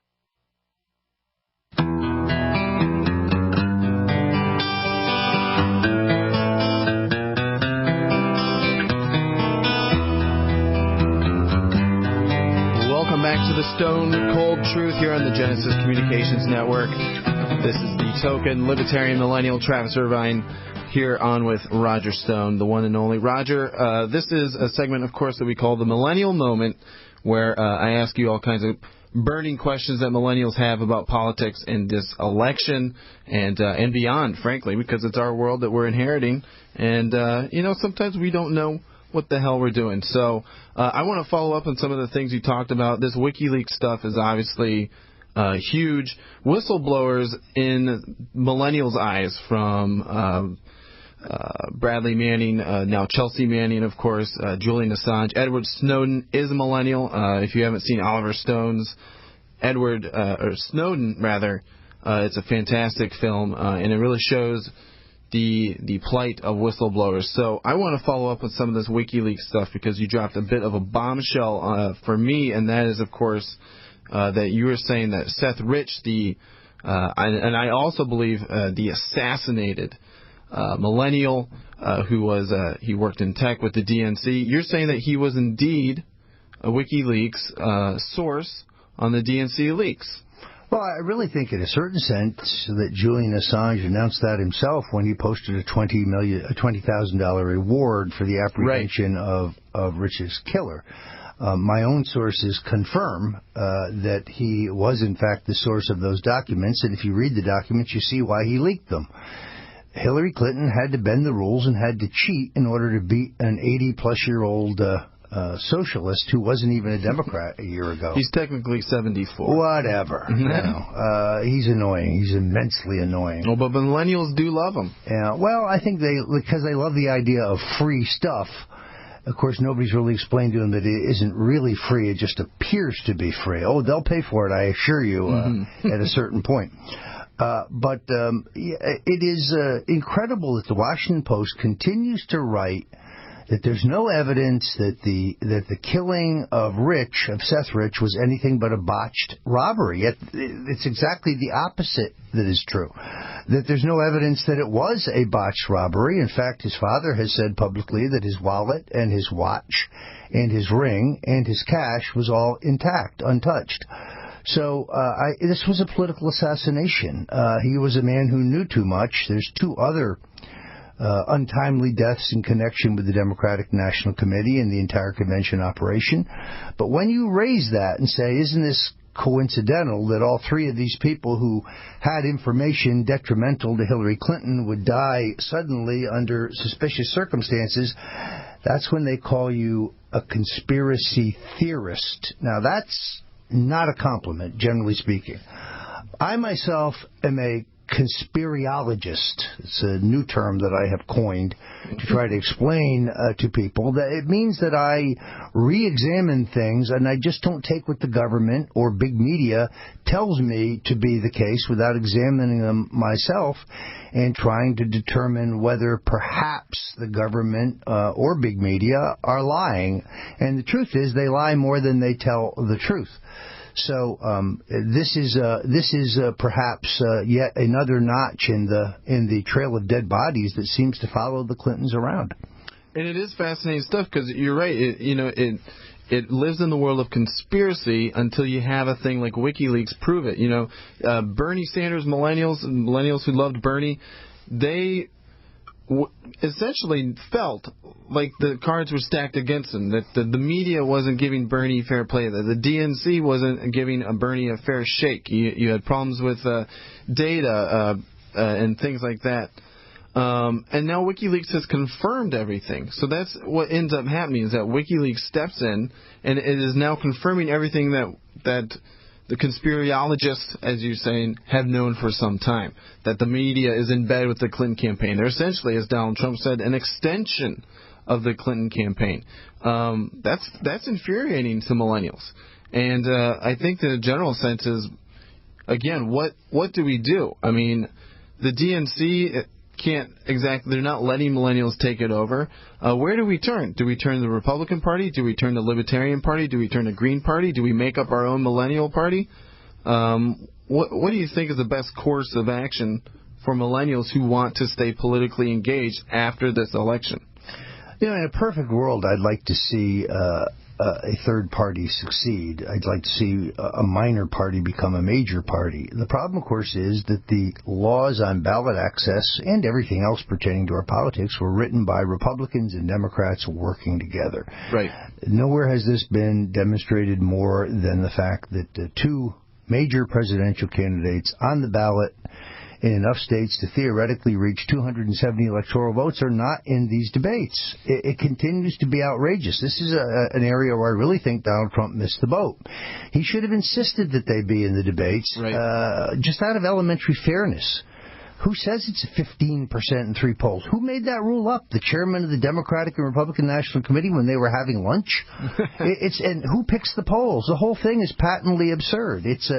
Back to the Stone Cold Truth here on the Genesis Communications Network. This is the token libertarian millennial Travis Irvine here on with Roger Stone, the one and only. Roger, this is a segment, of course, that we call the Millennial Moment, where I ask you all kinds of burning questions that millennials have about politics in this election and beyond, frankly, because it's our world that we're inheriting. And, sometimes we don't know what the hell we're doing. So I want to follow up on some of the things you talked about. This WikiLeaks stuff is obviously huge. Whistleblowers in millennials' eyes, from Bradley Manning, now Chelsea Manning, of course, Julian Assange. Edward Snowden is a millennial. If you haven't seen Oliver Stone's Snowden, it's a fantastic film, and it really shows the plight of whistleblowers. So I want to follow up with some of this WikiLeaks stuff because you dropped a bit of a bombshell for me, and that is, of course, that you were saying that Seth Rich, and I also believe the assassinated millennial he worked in tech with the DNC, you're saying that he was indeed a WikiLeaks source on the DNC leaks. Well, I really think in a certain sense that Julian Assange announced that himself when he posted a $20,000 reward for the apprehension of Rich's killer. My own sources confirm that he was, in fact, the source of those documents, and if you read the documents, you see why he leaked them. Hillary Clinton had to bend the rules and had to cheat in order to beat an 80-plus-year-old socialist who wasn't even a Democrat a year ago. He's technically 74. Whatever. He's annoying. He's immensely annoying. Well, but millennials do love him. Yeah. Well, I think because they love the idea of free stuff. Of course, nobody's really explained to them that it isn't really free. It just appears to be free. Oh, they'll pay for it, I assure you, at a certain point. But it is incredible that the Washington Post continues to write that there's no evidence that the killing of Seth Rich, was anything but a botched robbery. Yet it's exactly the opposite that is true. That there's no evidence that it was a botched robbery. In fact, his father has said publicly that his wallet and his watch and his ring and his cash was all intact, untouched. So this was a political assassination. He was a man who knew too much. There's two other untimely deaths in connection with the Democratic National Committee and the entire convention operation. But when you raise that and say, isn't this coincidental that all three of these people who had information detrimental to Hillary Clinton would die suddenly under suspicious circumstances, that's when they call you a conspiracy theorist. Now, that's not a compliment, generally speaking. I myself am a conspiriologist. It's a new term that I have coined to try to explain to people that it means that I re-examine things and I just don't take what the government or big media tells me to be the case without examining them myself and trying to determine whether perhaps the government or big media are lying. And the truth is they lie more than they tell the truth. So this is perhaps yet another notch in the trail of dead bodies that seems to follow the Clintons around. And it is fascinating stuff because you're right. It lives in the world of conspiracy until you have a thing like WikiLeaks prove it. Bernie Sanders millennials who loved Bernie, they essentially felt like the cards were stacked against them, that the media wasn't giving Bernie fair play, that the DNC wasn't giving Bernie a fair shake. You had problems with data and things like that. And now WikiLeaks has confirmed everything. So that's what ends up happening, is that WikiLeaks steps in and it is now confirming everything that the conspiriologists, as you're saying, have known for some time, that the media is in bed with the Clinton campaign. They're essentially, as Donald Trump said, an extension of the Clinton campaign. That's infuriating to millennials. And I think the general sense is, again, what do we do? I mean, the DNC can't exactly, they're not letting millennials take it over. Where do we turn? Do we turn to the Republican Party? Do we turn to the Libertarian Party? Do we turn to Green Party? Do we make up our own Millennial Party? What do you think is the best course of action for millennials who want to stay politically engaged after this election? In a perfect world, I'd like to see a third party succeed. I'd like to see a minor party become a major party. The problem, of course, is that the laws on ballot access and everything else pertaining to our politics were written by Republicans and Democrats working together. Right. Nowhere has this been demonstrated more than the fact that the two major presidential candidates on the ballot in enough states to theoretically reach 270 electoral votes are not in these debates. It continues to be outrageous. This is an area where I really think Donald Trump missed the boat. He should have insisted that they be in the debates, just out of elementary fairness. Who says it's 15% in 3 polls? Who made that rule up? The chairman of the Democratic and Republican National Committee when they were having lunch? And who picks the polls? The whole thing is patently absurd. It's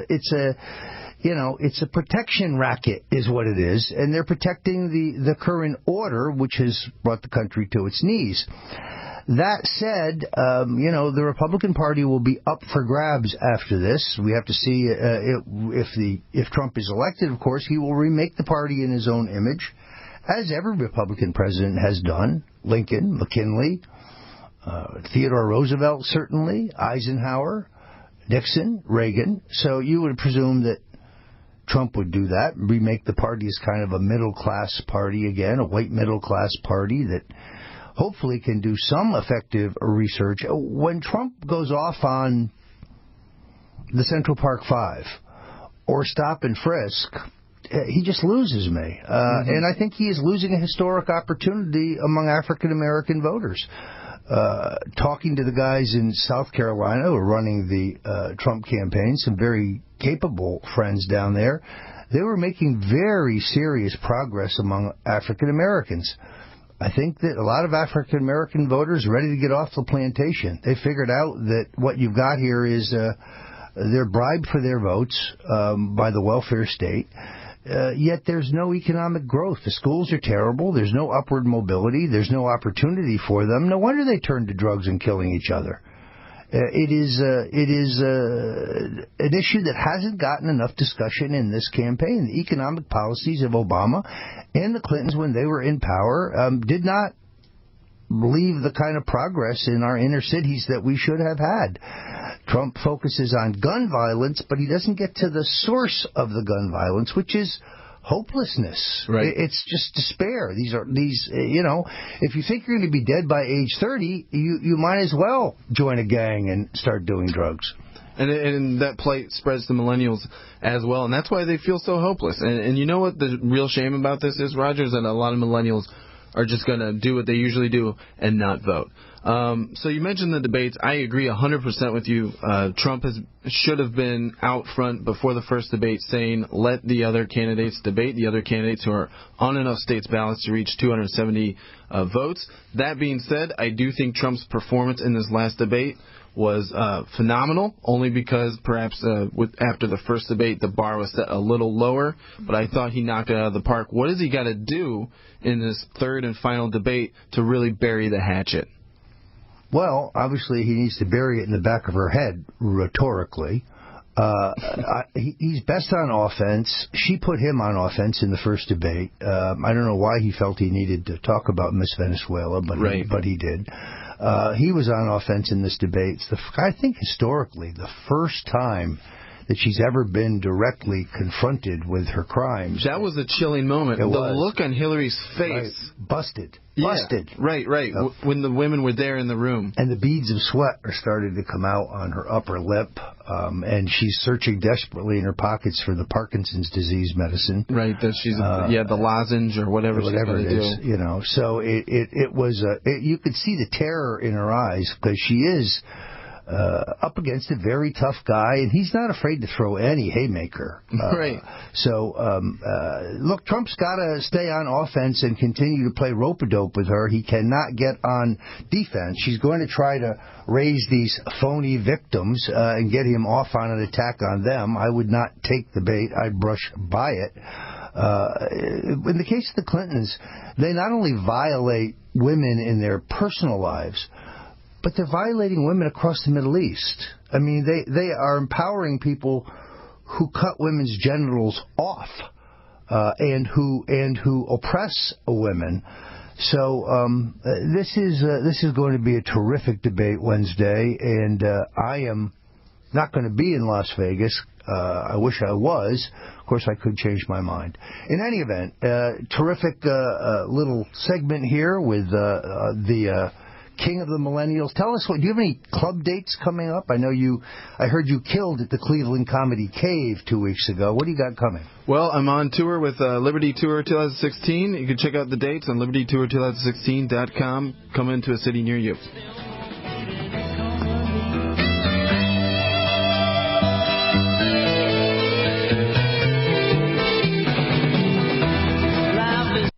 a protection racket is what it is, and they're protecting the current order, which has brought the country to its knees. That said, the Republican Party will be up for grabs after this. We have to see if Trump is elected. Of course, he will remake the party in his own image, as every Republican president has done. Lincoln, McKinley, Theodore Roosevelt, certainly, Eisenhower, Nixon, Reagan. So you would presume that Trump would do that, remake the party as kind of a middle-class party again, a white middle-class party that hopefully can do some effective research. When Trump goes off on the Central Park Five or stop and frisk, he just loses me. And I think he is losing a historic opportunity among African-American voters. Talking to the guys in South Carolina who are running the Trump campaign, some very capable friends down there, they were making very serious progress among African Americans. I think that a lot of African American voters are ready to get off the plantation. They figured out that what you've got here is they're bribed for their votes by the welfare state. Yet there's no economic growth. The schools are terrible. There's no upward mobility. There's no opportunity for them. No wonder they turn to drugs and killing each other. It is an issue that hasn't gotten enough discussion in this campaign. The economic policies of Obama and the Clintons, when they were in power, did not leave the kind of progress in our inner cities that we should have had. Trump focuses on gun violence, but he doesn't get to the source of the gun violence, which is hopelessness. Right. It's just despair. If you think you're going to be dead by age 30, you might as well join a gang and start doing drugs. And that plight spreads to millennials as well, and that's why they feel so hopeless. And you know what the real shame about this is, Roger, is that a lot of millennials are just going to do what they usually do and not vote. So you mentioned the debates. I agree 100% with you. Trump should have been out front before the first debate saying, let the other candidates debate, the other candidates who are on enough states' ballots to reach 270 votes. That being said, I do think Trump's performance in this last debate was phenomenal, only because perhaps after the first debate the bar was set a little lower, but I thought he knocked it out of the park. What has he got to do in this third and final debate to really bury the hatchet? Well, obviously he needs to bury it in the back of her head, rhetorically. He's best on offense. She put him on offense in the first debate. I don't know why he felt he needed to talk about Miss Venezuela, but he did. He was on offense in this debate. It's I think historically the first time that she's ever been directly confronted with her crimes. That was a chilling moment. The look on Hillary's face. Right. Busted. Right. When the women were there in the room. And the beads of sweat are starting to come out on her upper lip, and she's searching desperately in her pockets for the Parkinson's disease medicine. Right, that she's the lozenge or whatever she's going to do. You know, so it was you could see the terror in her eyes because she is up against a very tough guy, and he's not afraid to throw any haymaker. Right. So, look, Trump's got to stay on offense and continue to play rope-a-dope with her. He cannot get on defense. She's going to try to raise these phony victims and get him off on an attack on them. I would not take the bait. I'd brush by it. In the case of the Clintons, they not only violate women in their personal lives, but they're violating women across the Middle East. I mean, they are empowering people who cut women's genitals off and who oppress women. So this is going to be a terrific debate Wednesday, and I am not going to be in Las Vegas. I wish I was. Of course, I could change my mind. In any event, terrific little segment here with the King of the Millennials. Tell us, do you have any club dates coming up? I heard you killed at the Cleveland Comedy Cave 2 weeks ago. What do you got coming? Well, I'm on tour with Liberty Tour 2016. You can check out the dates on libertytour2016.com. Come into a city near you.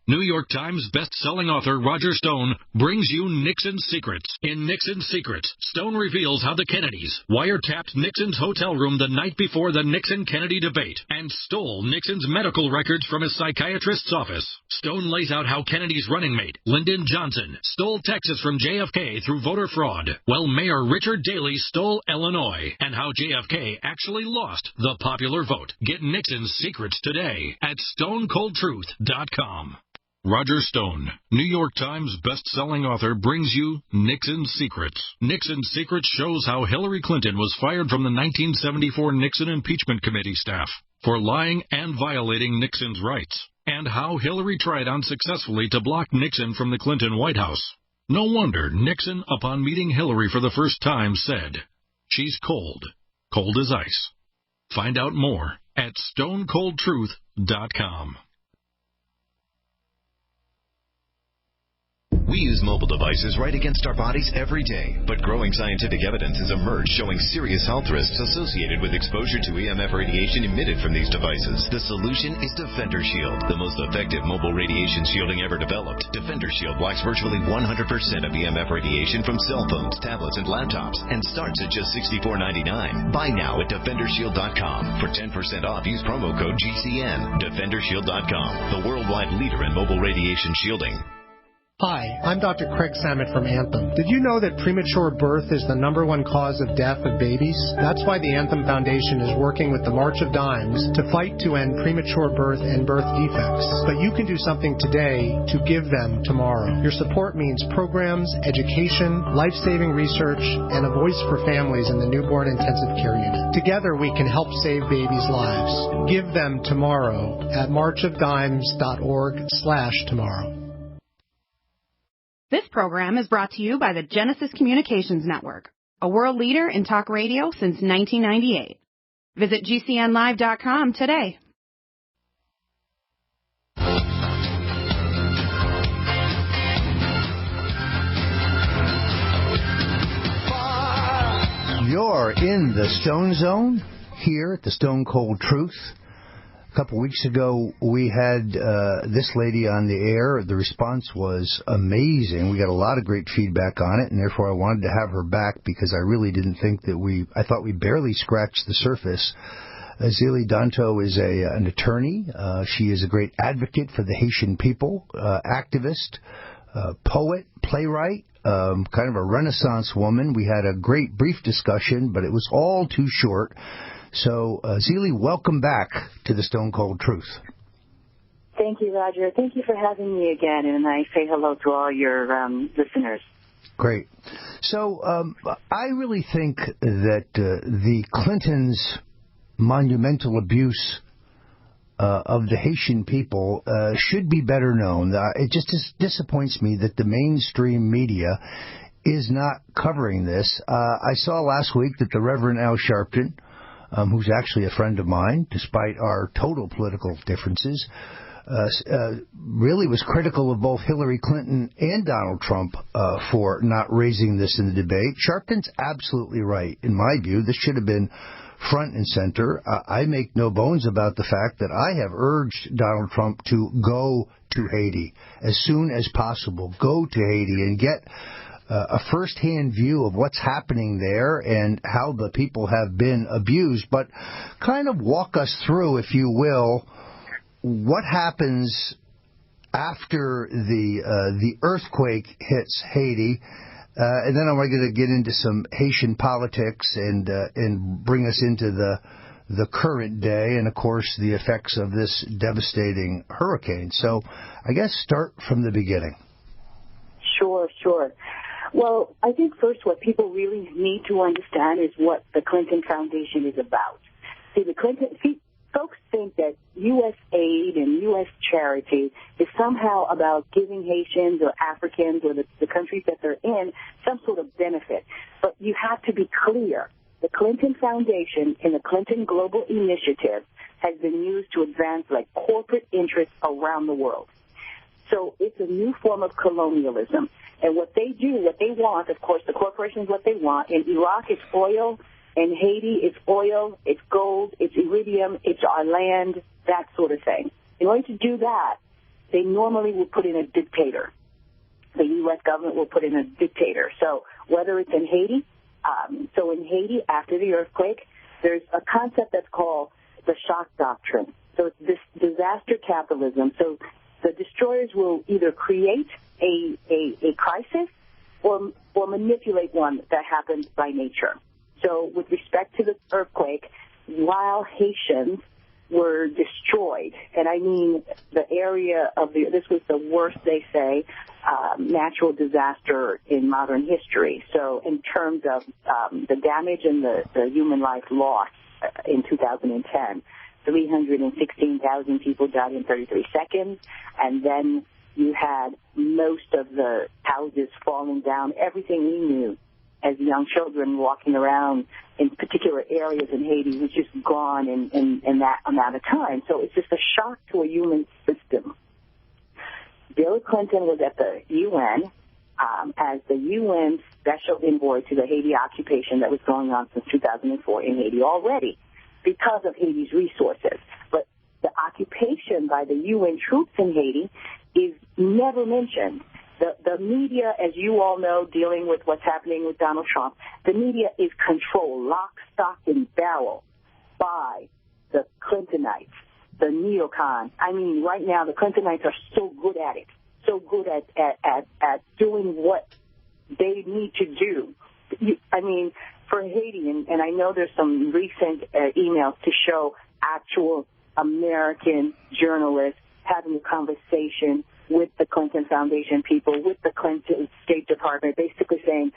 New York Times best-selling author Roger Stone brings you Nixon's Secrets. In Nixon's Secrets, Stone reveals how the Kennedys wiretapped Nixon's hotel room the night before the Nixon-Kennedy debate and stole Nixon's medical records from his psychiatrist's office. Stone lays out how Kennedy's running mate, Lyndon Johnson, stole Texas from JFK through voter fraud, while Mayor Richard Daley stole Illinois, and how JFK actually lost the popular vote. Get Nixon's Secrets today at StoneColdTruth.com. Roger Stone, New York Times best-selling author, brings you Nixon's Secrets. Nixon's Secrets shows how Hillary Clinton was fired from the 1974 Nixon Impeachment Committee staff for lying and violating Nixon's rights, and how Hillary tried unsuccessfully to block Nixon from the Clinton White House. No wonder Nixon, upon meeting Hillary for the first time, said, "She's cold, cold as ice." Find out more at StoneColdTruth.com. We use mobile devices right against our bodies every day, but growing scientific evidence has emerged showing serious health risks associated with exposure to EMF radiation emitted from these devices. The solution is Defender Shield, the most effective mobile radiation shielding ever developed. Defender Shield blocks virtually 100% of EMF radiation from cell phones, tablets, and laptops, and starts at just $64.99. Buy now at DefenderShield.com. For 10% off, use promo code GCN. DefenderShield.com, the worldwide leader in mobile radiation shielding. Hi, I'm Dr. Craig Samet from Anthem. Did you know that premature birth is the #1 cause of death of babies? That's why the Anthem Foundation is working with the March of Dimes to fight to end premature birth and birth defects. But you can do something today to give them tomorrow. Your support means programs, education, life-saving research, and a voice for families in the newborn intensive care unit. Together we can help save babies' lives. Give them tomorrow at marchofdimes.org/tomorrow. This program is brought to you by the Genesis Communications Network, a world leader in talk radio since 1998. Visit GCNlive.com today. are in the Stone Zone here at the Stone Cold Truth. A couple weeks ago, we had this lady on the air. The response was amazing. We got a lot of great feedback on it, and therefore I wanted to have her back because I really didn't think that I thought we barely scratched the surface. Ezili Danto is an attorney. She is a great advocate for the Haitian people, activist, poet, playwright, kind of a Renaissance woman. We had a great brief discussion, but it was all too short. So, Ezili, welcome back to the Stone Cold Truth. Thank you, Roger. Thank you for having me again, and I say hello to all your listeners. Great. So, I really think that the Clintons' monumental abuse of the Haitian people should be better known. It just disappoints me that the mainstream media is not covering this. I saw last week that the Reverend Al Sharpton, who's actually a friend of mine, despite our total political differences, really was critical of both Hillary Clinton and Donald Trump for not raising this in the debate. Sharpton's absolutely right. In my view, this should have been front and center. I make no bones about the fact that I have urged Donald Trump to go to Haiti as soon as possible. Go to Haiti and get a first-hand view of what's happening there and how the people have been abused. But kind of walk us through, if you will, what happens after the earthquake hits Haiti. And then I'm going to get into some Haitian politics and bring us into the current day and, of course, the effects of this devastating hurricane. So I guess start from the beginning. Sure. Well, I think first what people really need to understand is what the Clinton Foundation is about. Folks think that U.S. aid and U.S. charity is somehow about giving Haitians or Africans or the countries that they're in some sort of benefit. But you have to be clear. The Clinton Foundation and the Clinton Global Initiative has been used to advance corporate interests around the world. So it's a new form of colonialism. And what they do, what they want, of course, the corporations, what they want. In Iraq, it's oil. In Haiti, it's oil, it's gold, it's iridium, it's our land, that sort of thing. In order to do that, they normally will put in a dictator. The U.S. government will put in a dictator. So whether it's in Haiti, so in Haiti, after the earthquake, there's a concept that's called the shock doctrine. So it's this disaster capitalism. So the destroyers will either create a crisis or manipulate one that happens by nature. So with respect to the earthquake, while Haitians were destroyed, and I mean the area of this was the worst, they say, natural disaster in modern history. So in terms of the damage and the human life lost in 2010, 316,000 people died in 33 seconds, and then you had most of the houses falling down. Everything we knew as young children walking around in particular areas in Haiti was just gone in that amount of time. So it's just a shock to a human system. Bill Clinton was at the UN as the UN special envoy to the Haiti occupation that was going on since 2004 in Haiti already because of Haiti's resources. But the occupation by the UN troops in Haiti is never mentioned. The media, as you all know, dealing with what's happening with Donald Trump, the media is controlled, lock, stock, and barrel by the Clintonites, the neocons. I mean, right now, the Clintonites are so good at it, so good at doing what they need to do. I mean, for Haiti, and I know there's some recent emails to show actual American journalists having a conversation with the Clinton Foundation people, with the Clinton State Department, basically saying,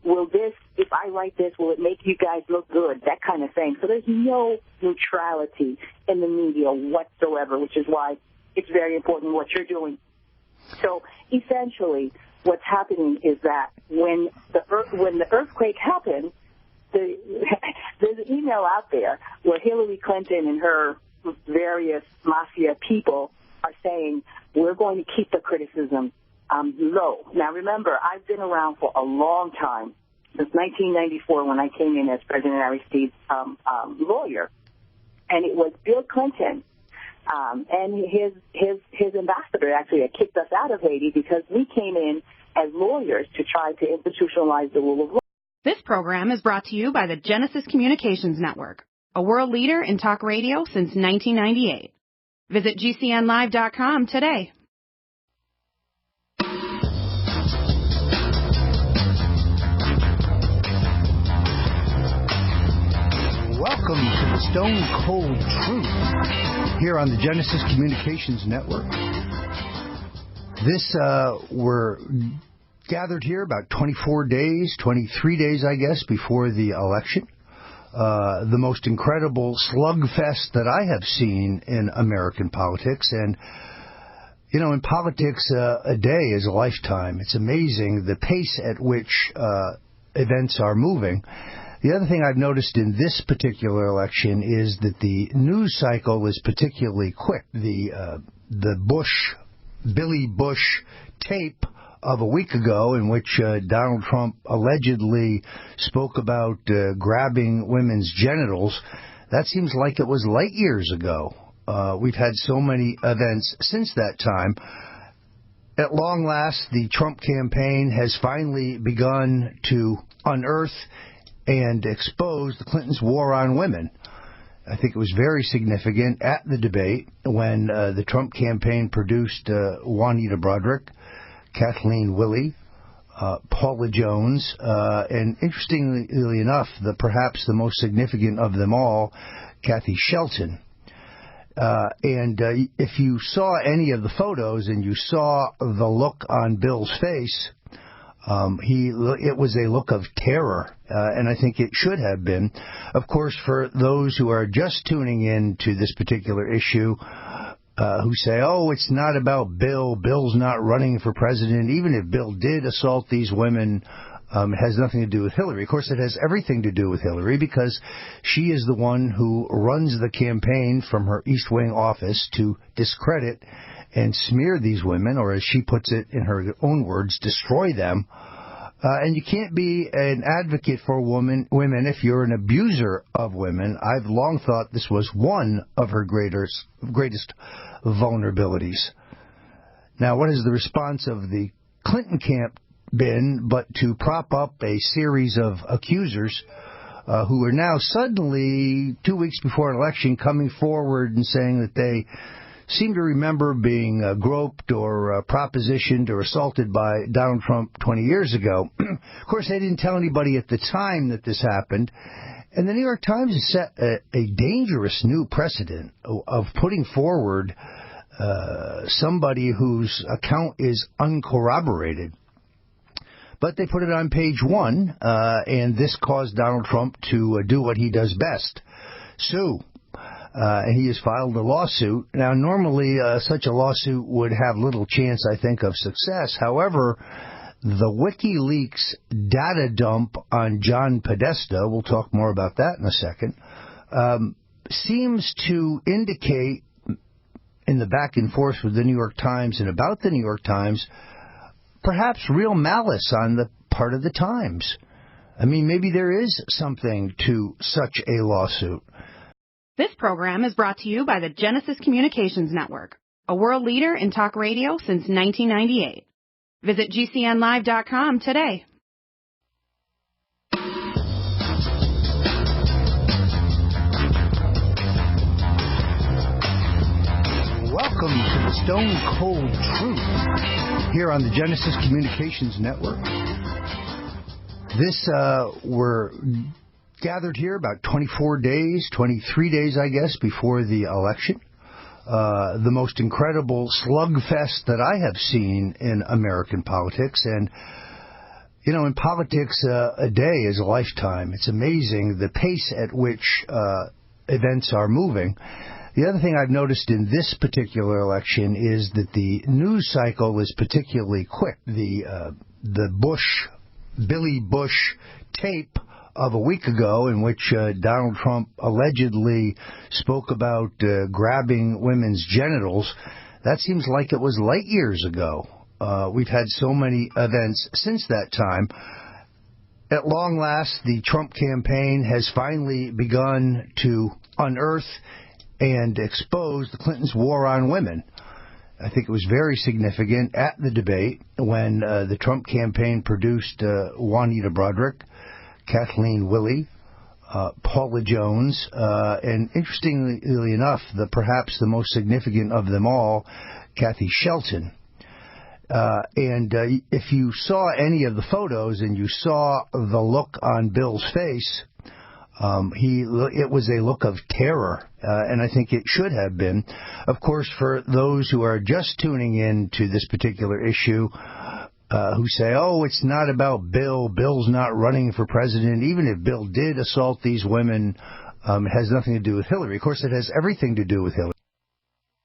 will this, if I write this, will it make you guys look good, that kind of thing. So there's no neutrality in the media whatsoever, which is why it's very important what you're doing. So essentially what's happening is that when the earthquake happened, there's an email out there where Hillary Clinton and her various mafia people are saying, we're going to keep the criticism low. Now, remember, I've been around for a long time since 1994 when I came in as President Aristide's lawyer. And it was Bill Clinton and his ambassador actually that kicked us out of Haiti because we came in as lawyers to try to institutionalize the rule of law. This program is brought to you by the Genesis Communications Network, a world leader in talk radio since 1998. Visit GCNlive.com today. Welcome to the Stone Cold Truth here on the Genesis Communications Network. We're gathered here about 23 days, I guess, before the election. The most incredible slugfest that I have seen in American politics. And, you know, in politics, a day is a lifetime. It's amazing the pace at which events are moving. The other thing I've noticed in this particular election is that the news cycle is particularly quick. The Billy Bush tape of a week ago in which Donald Trump allegedly spoke about grabbing women's genitals, that seems like it was light years ago. We've had so many events since that time. At long last, the Trump campaign has finally begun to unearth and expose the Clintons' war on women. I think it was very significant at the debate when the Trump campaign produced Juanita Broaddrick, Kathleen Willey, Paula Jones, and interestingly enough, perhaps the most significant of them all, Kathy Shelton. And if you saw any of the photos and you saw the look on Bill's face, it was a look of terror, and I think it should have been. Of course, for those who are just tuning in to this particular issue, who say, oh, it's not about Bill, Bill's not running for president, even if Bill did assault these women, it has nothing to do with Hillary. Of course, it has everything to do with Hillary because she is the one who runs the campaign from her East Wing office to discredit and smear these women, or as she puts it in her own words, destroy them. And you can't be an advocate for women if you're an abuser of women. I've long thought this was one of her greatest vulnerabilities. Now, what has the response of the Clinton camp been but to prop up a series of accusers who are now suddenly, 2 weeks before an election, coming forward and saying that they seem to remember being groped or propositioned or assaulted by Donald Trump 20 years ago. Of course, they didn't tell anybody at the time that this happened. And the New York Times has set a dangerous new precedent of putting forward somebody whose account is uncorroborated. But they put it on page one, and this caused Donald Trump to do what he does best, sue. And he has filed a lawsuit. Now, normally, such a lawsuit would have little chance, I think, of success. However, the WikiLeaks data dump on John Podesta, we'll talk more about that in a second, seems to indicate in the back and forth with the New York Times and about the New York Times, perhaps real malice on the part of the Times. I mean, maybe there is something to such a lawsuit. This program is brought to you by the Genesis Communications Network, a world leader in talk radio since 1998. Visit GCNlive.com today. Welcome to the Stone Cold Truth here on the Genesis Communications Network. We're gathered here about 23 days, I guess, before the election. The most incredible slugfest that I have seen in American politics. And, you know, in politics, a day is a lifetime. It's amazing the pace at which events are moving. The other thing I've noticed in this particular election is that the news cycle is particularly quick. The Billy Bush tape of a week ago in which Donald Trump allegedly spoke about grabbing women's genitals, that seems like it was light years ago. We've had so many events since that time. At long last, the Trump campaign has finally begun to unearth and expose the Clintons' war on women. I think it was very significant at the debate when the Trump campaign produced Juanita Broaddrick, Kathleen Willey, Paula Jones, and interestingly enough, perhaps the most significant of them all, Kathy Shelton. If you saw any of the photos and you saw the look on Bill's face, it was a look of terror, and I think it should have been. Of course, for those who are just tuning in to this particular issue, who say, oh, it's not about Bill, Bill's not running for president, even if Bill did assault these women, it has nothing to do with Hillary. Of course, it has everything to do with Hillary.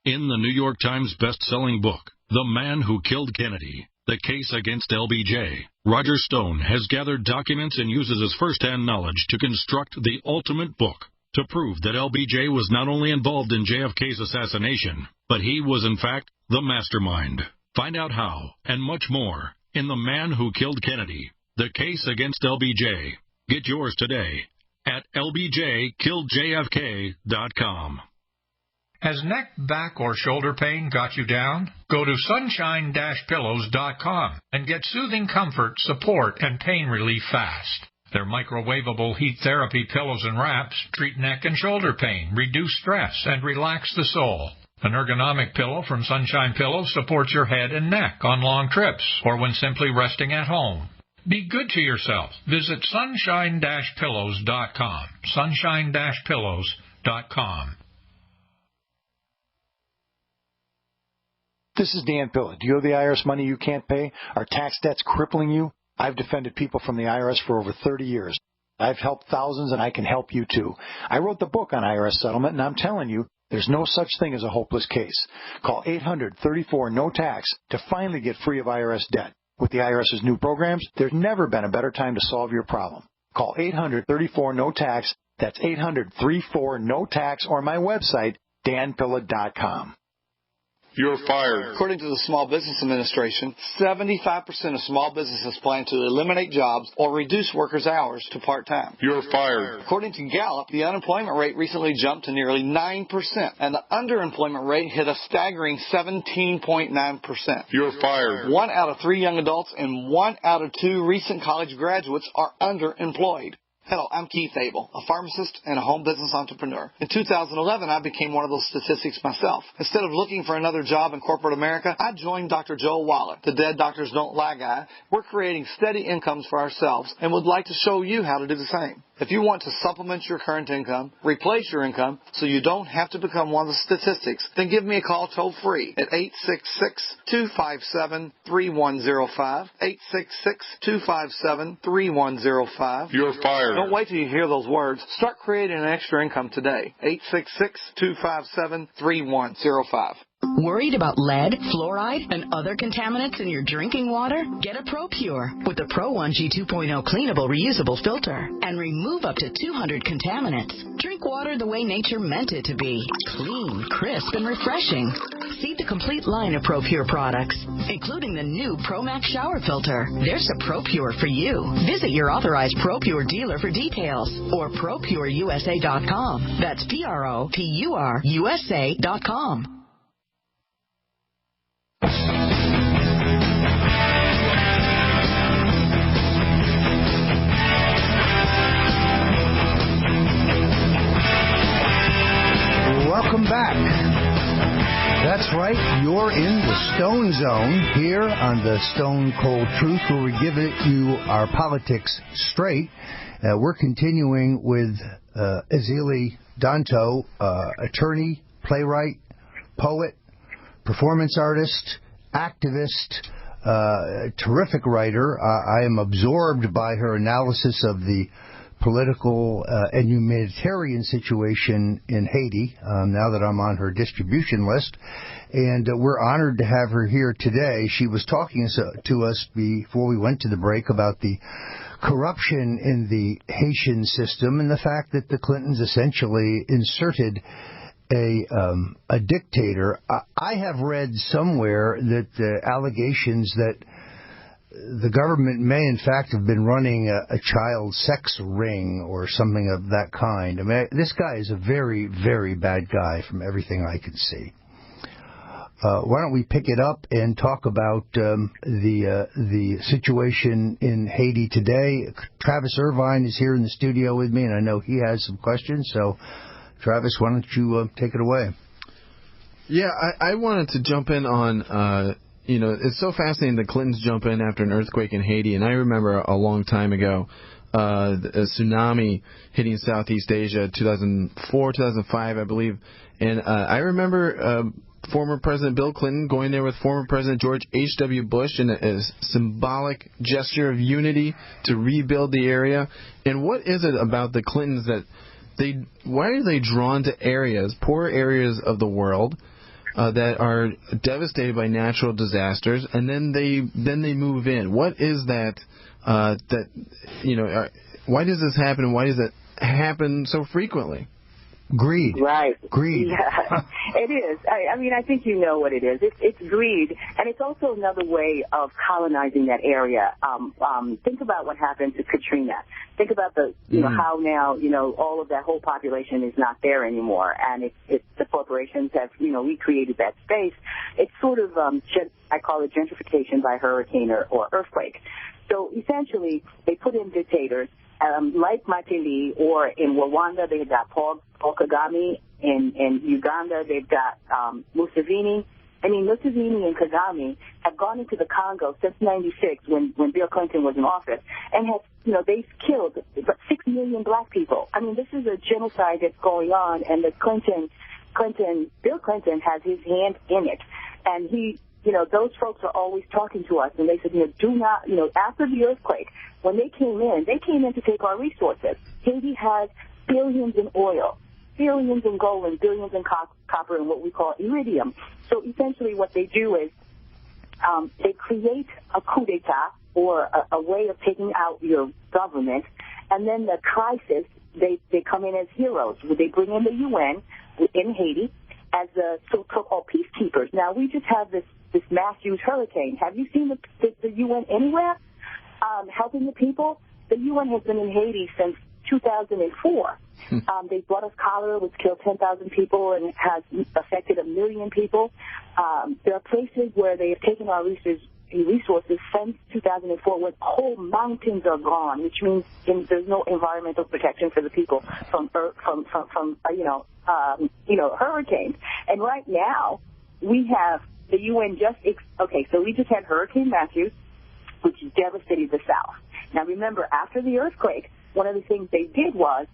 In the New York Times best-selling book, The Man Who Killed Kennedy, The Case Against LBJ, Roger Stone has gathered documents and uses his first-hand knowledge to construct the ultimate book to prove that LBJ was not only involved in JFK's assassination, but he was in fact the mastermind. Find out how and much more in The Man Who Killed Kennedy, The Case Against LBJ. Get yours today at lbjkilledjfk.com. Has neck, back, or shoulder pain got you down? Go to sunshine-pillows.com and get soothing comfort, support, and pain relief fast. Their microwavable heat therapy pillows and wraps treat neck and shoulder pain, reduce stress, and relax the soul. An ergonomic pillow from Sunshine Pillows supports your head and neck on long trips or when simply resting at home. Be good to yourself. Visit sunshine-pillows.com. Sunshine-pillows.com. This is Dan Pilla. Do you owe the IRS money you can't pay? Are tax debts crippling you? I've defended people from the IRS for over 30 years. I've helped thousands, and I can help you too. I wrote the book on IRS settlement, and I'm telling you, there's no such thing as a hopeless case. Call 800-34-NO-TAX to finally get free of IRS debt. With the IRS's new programs, there's never been a better time to solve your problem. Call 800-34-NO-TAX. That's 800-34-NO-TAX, or my website, danpilla.com. You're fired. According to the Small Business Administration, 75% of small businesses plan to eliminate jobs or reduce workers' hours to part-time. You're fired. According to Gallup, the unemployment rate recently jumped to nearly 9%, and the underemployment rate hit a staggering 17.9%. You're fired. 1 out of 3 young adults and 1 out of 2 recent college graduates are underemployed. Hello, I'm Keith Abel, a pharmacist and a home business entrepreneur. In 2011, I became one of those statistics myself. Instead of looking for another job in corporate America, I joined Dr. Joel Wallach, the Dead Doctors Don't Lie guy. We're creating steady incomes for ourselves and would like to show you how to do the same. If you want to supplement your current income, replace your income so you don't have to become one of the statistics, then give me a call toll-free at 866-257-3105, 866-257-3105. You're fired. Don't wait till you hear those words. Start creating an extra income today. 866-257-3105. Worried about lead, fluoride, and other contaminants in your drinking water? Get a ProPure with the Pro 1G 2.0 cleanable reusable filter and remove up to 200 contaminants. Drink water the way nature meant it to be. Clean, crisp, and refreshing. See the complete line of ProPure products, including the new ProMax shower filter. There's a ProPure for you. Visit your authorized ProPure dealer for details or ProPureUSA.com. That's ProPureUSA.com. Welcome back. That's right, you're in the Stone Zone here on the Stone Cold Truth, where we give you our politics straight. We're continuing with Ezili Danto, attorney, playwright, poet, performance artist, activist, terrific writer. I am absorbed by her analysis of the political and humanitarian situation in Haiti, now that I'm on her distribution list. And we're honored to have her here today. She was talking to us before we went to the break about the corruption in the Haitian system and the fact that the Clintons essentially inserted a dictator. I have read somewhere that the allegations that the government may, in fact, have been running a child sex ring or something of that kind. I mean, this guy is a very, very bad guy from everything I can see. Why don't we pick it up and talk about the situation in Haiti today? Travis Irvine is here in the studio with me, and I know he has some questions. So, Travis, why don't you take it away? Yeah, I wanted to jump in on, it's so fascinating the Clintons jump in after an earthquake in Haiti. And I remember a long time ago, a tsunami hitting Southeast Asia, 2004, 2005, I believe. And I remember former President Bill Clinton going there with former President George H.W. Bush in a symbolic gesture of unity to rebuild the area. And what is it about the Clintons that why are they drawn to areas, poor areas of the world, that are devastated by natural disasters, and then they move in? What is that? Why does this happen, and why does it happen so frequently? Greed. Right. Greed. Yeah, it is. I mean, I think you know what it is. It's greed, and it's also another way of colonizing that area. Think about what happened to Katrina. Think about how now, all of that whole population is not there anymore, and it's the corporations have, recreated that space. It's sort of, I call it gentrification by hurricane or earthquake. So essentially, they put in dictators, like Mateli, or in Rwanda, they've got Paul Kagame. In Uganda, they've got Museveni. I mean, Museveni and Kagame have gone into the Congo since '96 when Bill Clinton was in office, and have, they've killed 6 million black people. I mean, this is a genocide that's going on, and Bill Clinton has his hand in it, and he. Those folks are always talking to us, and they said, do not, after the earthquake, when they came in to take our resources. Haiti has billions in oil, billions in gold, and billions in copper, and what we call iridium. So essentially what they do is they create a coup d'etat, or a way of taking out your government, and then the crisis, they come in as heroes. They bring in the UN in Haiti as the so-called peacekeepers. Now, we just have this Matthews hurricane. Have you seen the UN anywhere helping the people? The UN has been in Haiti since 2004. They brought us cholera, which killed 10,000 people and has affected 1 million people. There are places where they have taken our resources since 2004 when whole mountains are gone, which means there's no environmental protection for the people from hurricanes. And right now, we have the UN so we just had Hurricane Matthews, which devastated the South. Now remember, after the earthquake, one of the things they did was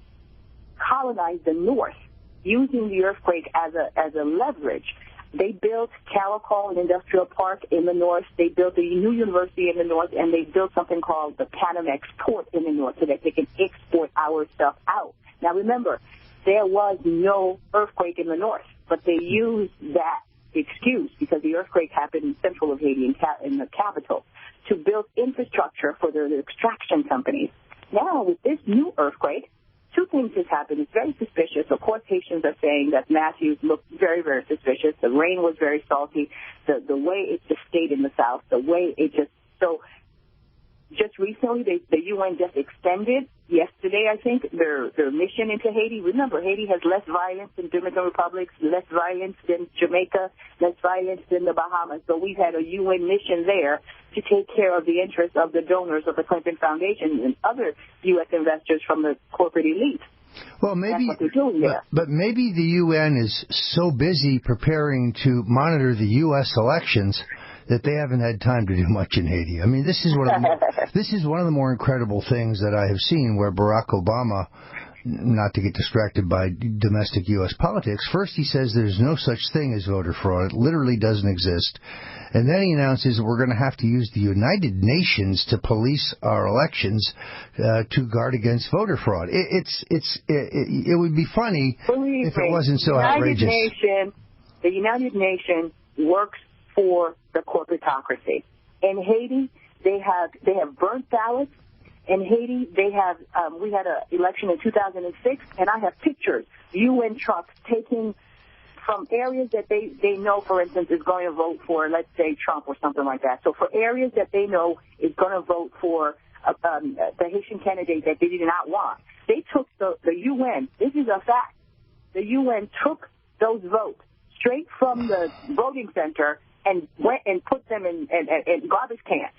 colonize the North, using the earthquake as a leverage. They built Calico, an industrial park in the North. They built a new university in the North, and they built something called the Panamex port in the North so that they can export our stuff out. Now remember, there was no earthquake in the North, but they used that excuse, because the earthquake happened in central of Haiti in the capital, to build infrastructure for their extraction companies. Now, with this new earthquake, two things has happened. It's very suspicious. Of course, Haitians are saying that Matthews looked very, very suspicious. The rain was very salty. The way it just stayed in the South, the way it just recently, the UN just extended yesterday, I think, their mission into Haiti. Remember, Haiti has less violence than Dominican Republic, less violence than Jamaica, less violence than the Bahamas. So we've had a UN mission there to take care of the interests of the donors of the Clinton Foundation and other U.S. investors from the corporate elite. Well, maybe, that's what they're doing there. But maybe the UN is so busy preparing to monitor the U.S. elections that they haven't had time to do much in Haiti. I mean, this is one of the more incredible things that I have seen, where Barack Obama, not to get distracted by domestic U.S. politics, first he says there's no such thing as voter fraud. It literally doesn't exist. And then he announces that we're going to have to use the United Nations to police our elections to guard against voter fraud. It would be funny if it wasn't so outrageous. The United Nations works for the corporatocracy. In Haiti, they have burnt ballots. In Haiti, we had an election in 2006, and I have pictures, UN trucks taking from areas that they know, for instance, is going to vote for, let's say, Trump or something like that. So for areas that they know is going to vote for the Haitian candidate that they did not want, they took the UN. This is a fact. The UN took those votes straight from the voting center and went and put them in garbage cans.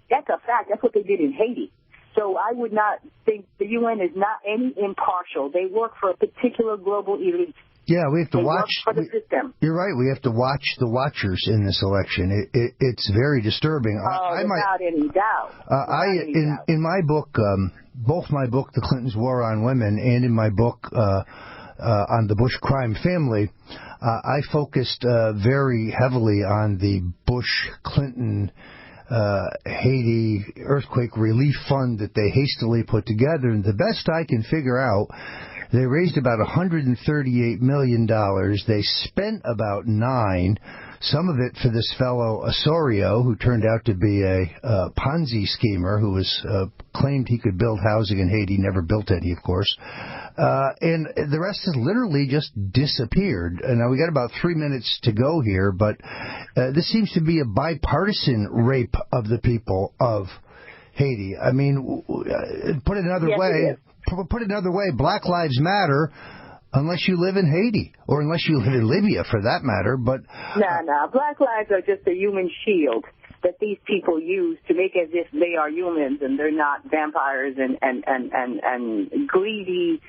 That's a fact. That's what they did in Haiti. So I would not think the UN is not any impartial. They work for a particular global elite. Yeah, we have to watch. For the system. You're right. We have to watch the watchers in this election. It's very disturbing. Without any doubt. In my book, both my book, The Clintons' War on Women, and in my book on the Bush crime family, I focused very heavily on the Bush-Clinton Haiti earthquake relief fund that they hastily put together. And the best I can figure out, they raised about $138 million. They spent about $9 million, some of it for this fellow Osorio, who turned out to be a Ponzi schemer who was claimed he could build housing in Haiti, never built any, of course. And the rest has literally just disappeared. Now, we got about 3 minutes to go here, but this seems to be a bipartisan rape of the people of Haiti. I mean, put it another way, Black Lives Matter unless you live in Haiti or unless you live in Libya, for that matter. But no, Black lives are just a human shield that these people use to make as if they are humans and they're not vampires and greedy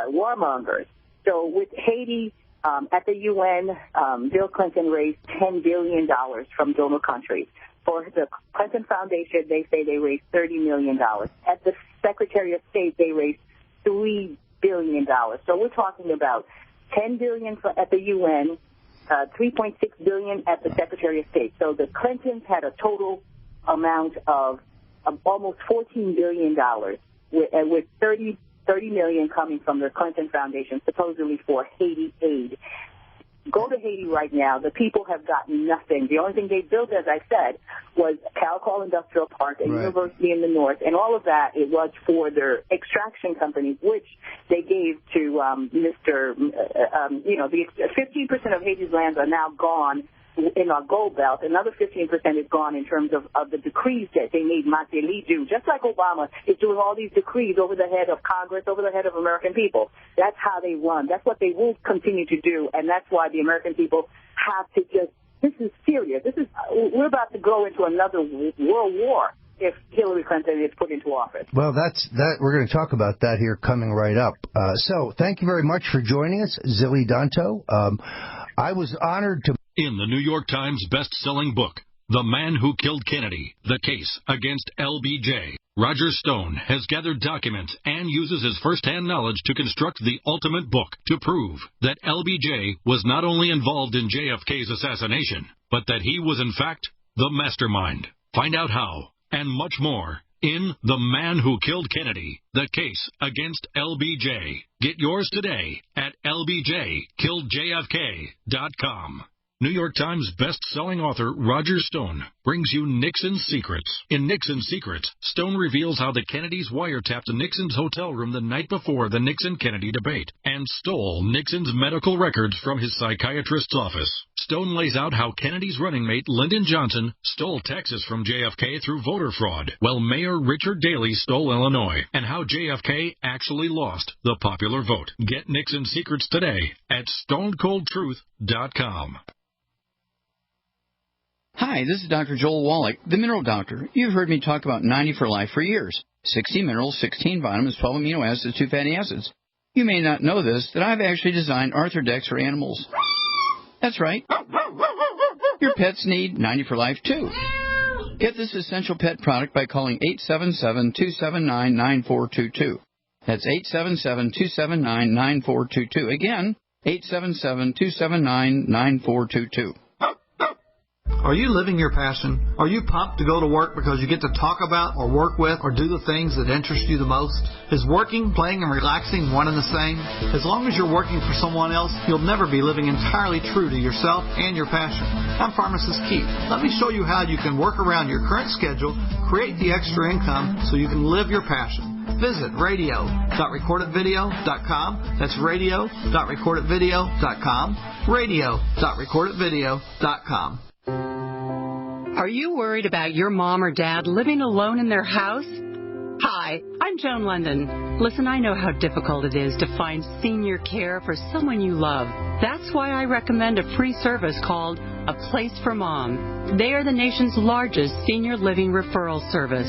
warmongers. So with Haiti, at the UN, Bill Clinton raised $10 billion from donor countries. For the Clinton Foundation, they say they raised $30 million. At the Secretary of State, they raised $3 billion. So we're talking about $10 billion at the UN, $3.6 billion at the Secretary of State. So the Clintons had a total amount of almost $14 billion, with $30 million coming from the Clinton Foundation, supposedly for Haiti aid. Go to Haiti right now. The people have gotten nothing. The only thing they built, as I said, was Calcol Industrial Park, a university in the north, and all of that, it was for their extraction companies, which they gave to the 15% of Haiti's lands are now gone in our gold belt. Another 15% is gone in terms of the decrees that they made Mateli do. Just like Obama is doing all these decrees over the head of Congress, over the head of American people. That's how they run. That's what they will continue to do, and that's why the American people have to just, this is serious. We're about to go into another world war if Hillary Clinton is put into office. Well, we're going to talk about that here coming right up. So thank you very much for joining us, Ezili Danto. I was honored to... In the New York Times best-selling book, The Man Who Killed Kennedy, The Case Against LBJ, Roger Stone has gathered documents and uses his first-hand knowledge to construct the ultimate book to prove that LBJ was not only involved in JFK's assassination, but that he was in fact the mastermind. Find out how, and much more, in The Man Who Killed Kennedy, The Case Against LBJ. Get yours today at lbjkilledjfk.com. New York Times best-selling author Roger Stone brings you Nixon's Secrets. In Nixon's Secrets, Stone reveals how the Kennedys wiretapped Nixon's hotel room the night before the Nixon-Kennedy debate and stole Nixon's medical records from his psychiatrist's office. Stone lays out how Kennedy's running mate Lyndon Johnson stole Texas from JFK through voter fraud, while Mayor Richard Daley stole Illinois, and how JFK actually lost the popular vote. Get Nixon's Secrets today at stonecoldtruth.com. Hi, this is Dr. Joel Wallach, the Mineral Doctor. You've heard me talk about 90 for Life for years. 60 minerals, 16 vitamins, 12 amino acids, 2 fatty acids. You may not know this, that I've actually designed Arthrodex for animals. That's right. Your pets need 90 for Life, too. Get this essential pet product by calling 877-279-9422. That's 877-279-9422. Again, 877-279-9422. Are you living your passion? Are you pumped to go to work because you get to talk about or work with or do the things that interest you the most? Is working, playing, and relaxing one and the same? As long as you're working for someone else, you'll never be living entirely true to yourself and your passion. I'm Pharmacist Keith. Let me show you how you can work around your current schedule, create the extra income so you can live your passion. Visit radio.recordedvideo.com. That's radio.recordedvideo.com. radio.recordedvideo.com. Are you worried about your mom or dad living alone in their house? Hi, I'm Joan London. Listen, I know how difficult it is to find senior care for someone you love. That's why I recommend a free service called A Place for Mom. They are the nation's largest senior living referral service.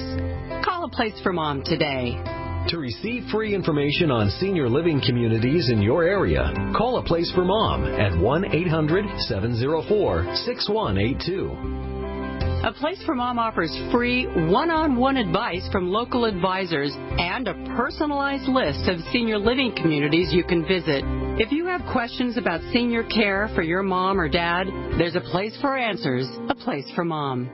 Call A Place for Mom today. To receive free information on senior living communities in your area, call A Place for Mom at 1-800-704-6182. A Place for Mom offers free one-on-one advice from local advisors and a personalized list of senior living communities you can visit. If you have questions about senior care for your mom or dad, there's a place for answers, A Place for Mom.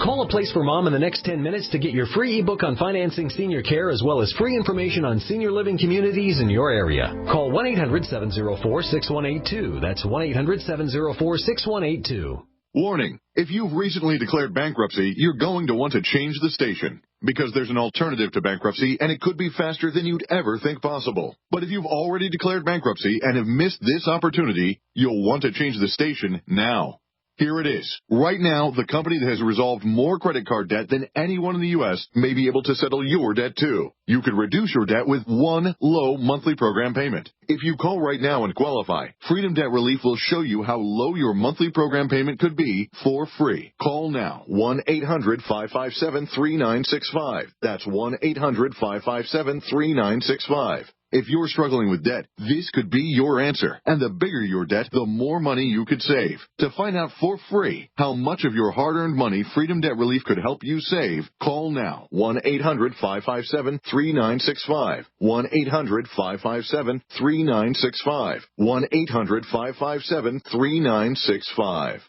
Call A Place for Mom in the next 10 minutes to get your free ebook on financing senior care as well as free information on senior living communities in your area. Call 1-800-704-6182. That's 1-800-704-6182. Warning, if you've recently declared bankruptcy, you're going to want to change the station because there's an alternative to bankruptcy and it could be faster than you'd ever think possible. But if you've already declared bankruptcy and have missed this opportunity, you'll want to change the station now. Here it is. Right now, the company that has resolved more credit card debt than anyone in the U.S. may be able to settle your debt, too. You could reduce your debt with one low monthly program payment. If you call right now and qualify, Freedom Debt Relief will show you how low your monthly program payment could be for free. Call now. 1-800-557-3965. That's 1-800-557-3965. If you're struggling with debt, this could be your answer. And the bigger your debt, the more money you could save. To find out for free how much of your hard-earned money Freedom Debt Relief could help you save, call now. 1-800-557-3965. 1-800-557-3965. 1-800-557-3965.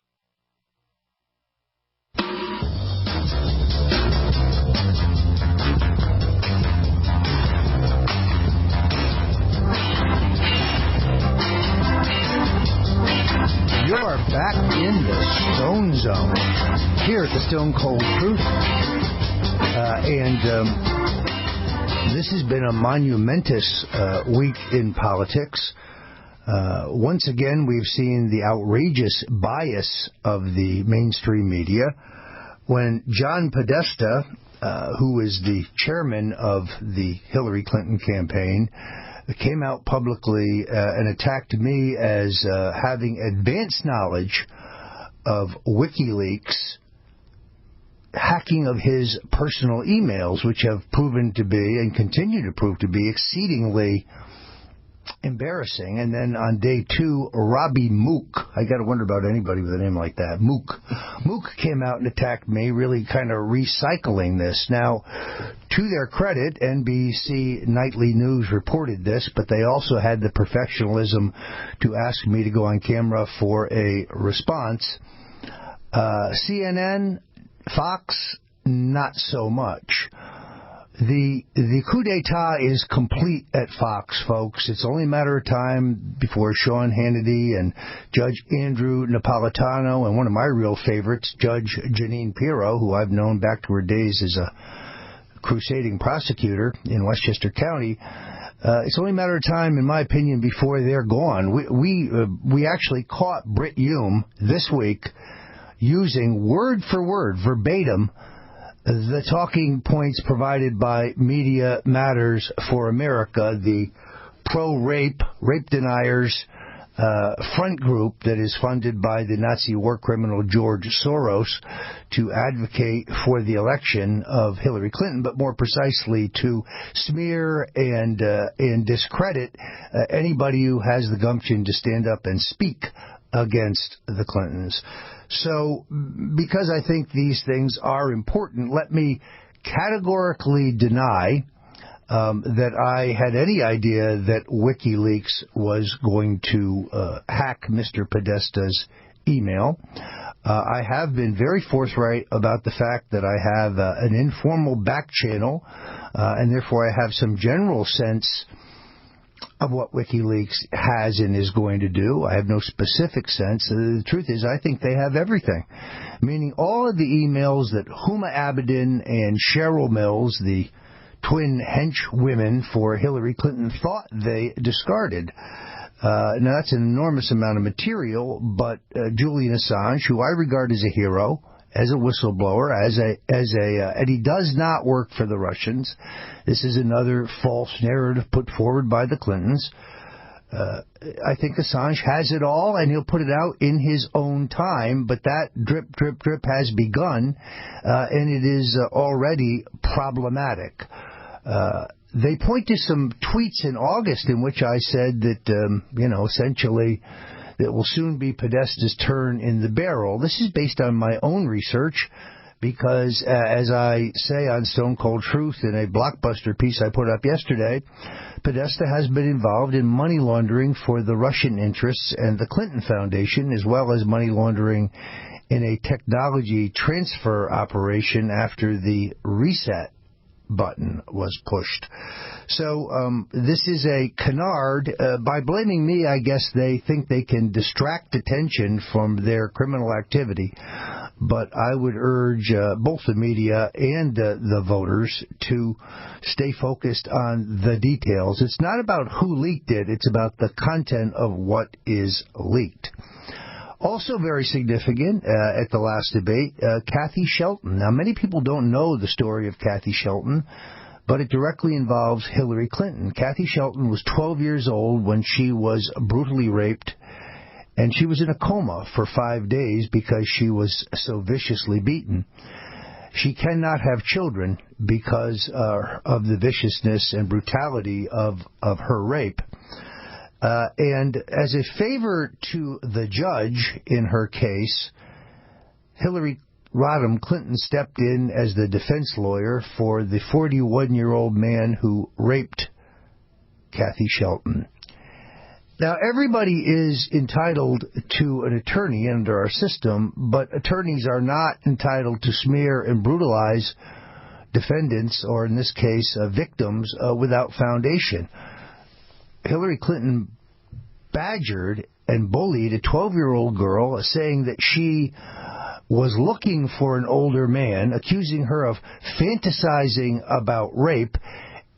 You are back in the Stone Zone here at the Stone Cold Truth. This has been a monumentous week in politics. Once again, we've seen the outrageous bias of the mainstream media. When John Podesta, who is the chairman of the Hillary Clinton campaign, came out publicly and attacked me as having advanced knowledge of WikiLeaks hacking of his personal emails, which have proven to be and continue to prove to be exceedingly embarrassing. And then on day two, Robbie Mook, I got to wonder about anybody with a name like that, Mook came out and attacked me, really kind of recycling this. Now, to their credit, NBC Nightly News reported this, but they also had the professionalism to ask me to go on camera for a response. CNN, Fox, not so much. The coup d'etat is complete at Fox, folks. It's only a matter of time before Sean Hannity and Judge Andrew Napolitano and one of my real favorites, Judge Jeanine Pirro, who I've known back to her days as a crusading prosecutor in Westchester County. It's only a matter of time, in my opinion, before they're gone. We actually caught Britt Hume this week using word for word, verbatim, the talking points provided by Media Matters for America, the pro-rape, rape deniers front group that is funded by the Nazi war criminal George Soros to advocate for the election of Hillary Clinton, but more precisely to smear and discredit anybody who has the gumption to stand up and speak against the Clintons. So, because I think these things are important, let me categorically deny that I had any idea that WikiLeaks was going to hack Mr. Podesta's email. I have been very forthright about the fact that I have an informal back channel, and therefore I have some general sense of what WikiLeaks has and is going to do. I have no specific sense. The truth is, I think they have everything, meaning all of the emails that Huma Abedin and Cheryl Mills, the twin henchwomen for Hillary Clinton thought they discarded. Now, that's an enormous amount of material, but Julian Assange, who I regard as a hero, as a whistleblower, and he does not work for the Russians. This is another false narrative put forward by the Clintons. I think Assange has it all, and he'll put it out in his own time, but that drip, drip, drip has begun, and it is already problematic. They point to some tweets in August in which I said that, essentially, it will soon be Podesta's turn in the barrel. This is based on my own research because, as I say on Stone Cold Truth in a blockbuster piece I put up yesterday, Podesta has been involved in money laundering for the Russian interests and the Clinton Foundation, as well as money laundering in a technology transfer operation after the reset button was pushed. So this is a canard. By blaming me, I guess they think they can distract attention from their criminal activity. But I would urge both the media and the voters to stay focused on the details. It's not about who leaked it. It's about the content of what is leaked. Also very significant at the last debate, Kathy Shelton. Now, many people don't know the story of Kathy Shelton, but it directly involves Hillary Clinton. Kathy Shelton was 12 years old when she was brutally raped, and she was in a coma for 5 days because she was so viciously beaten. She cannot have children because of the viciousness and brutality of her rape. And as a favor to the judge in her case, Hillary Rodham Clinton stepped in as the defense lawyer for the 41-year-old man who raped Kathy Shelton. Now, everybody is entitled to an attorney under our system, but attorneys are not entitled to smear and brutalize defendants, or in this case, victims, without foundation. Hillary Clinton badgered and bullied a 12-year-old girl, saying that she was looking for an older man, accusing her of fantasizing about rape,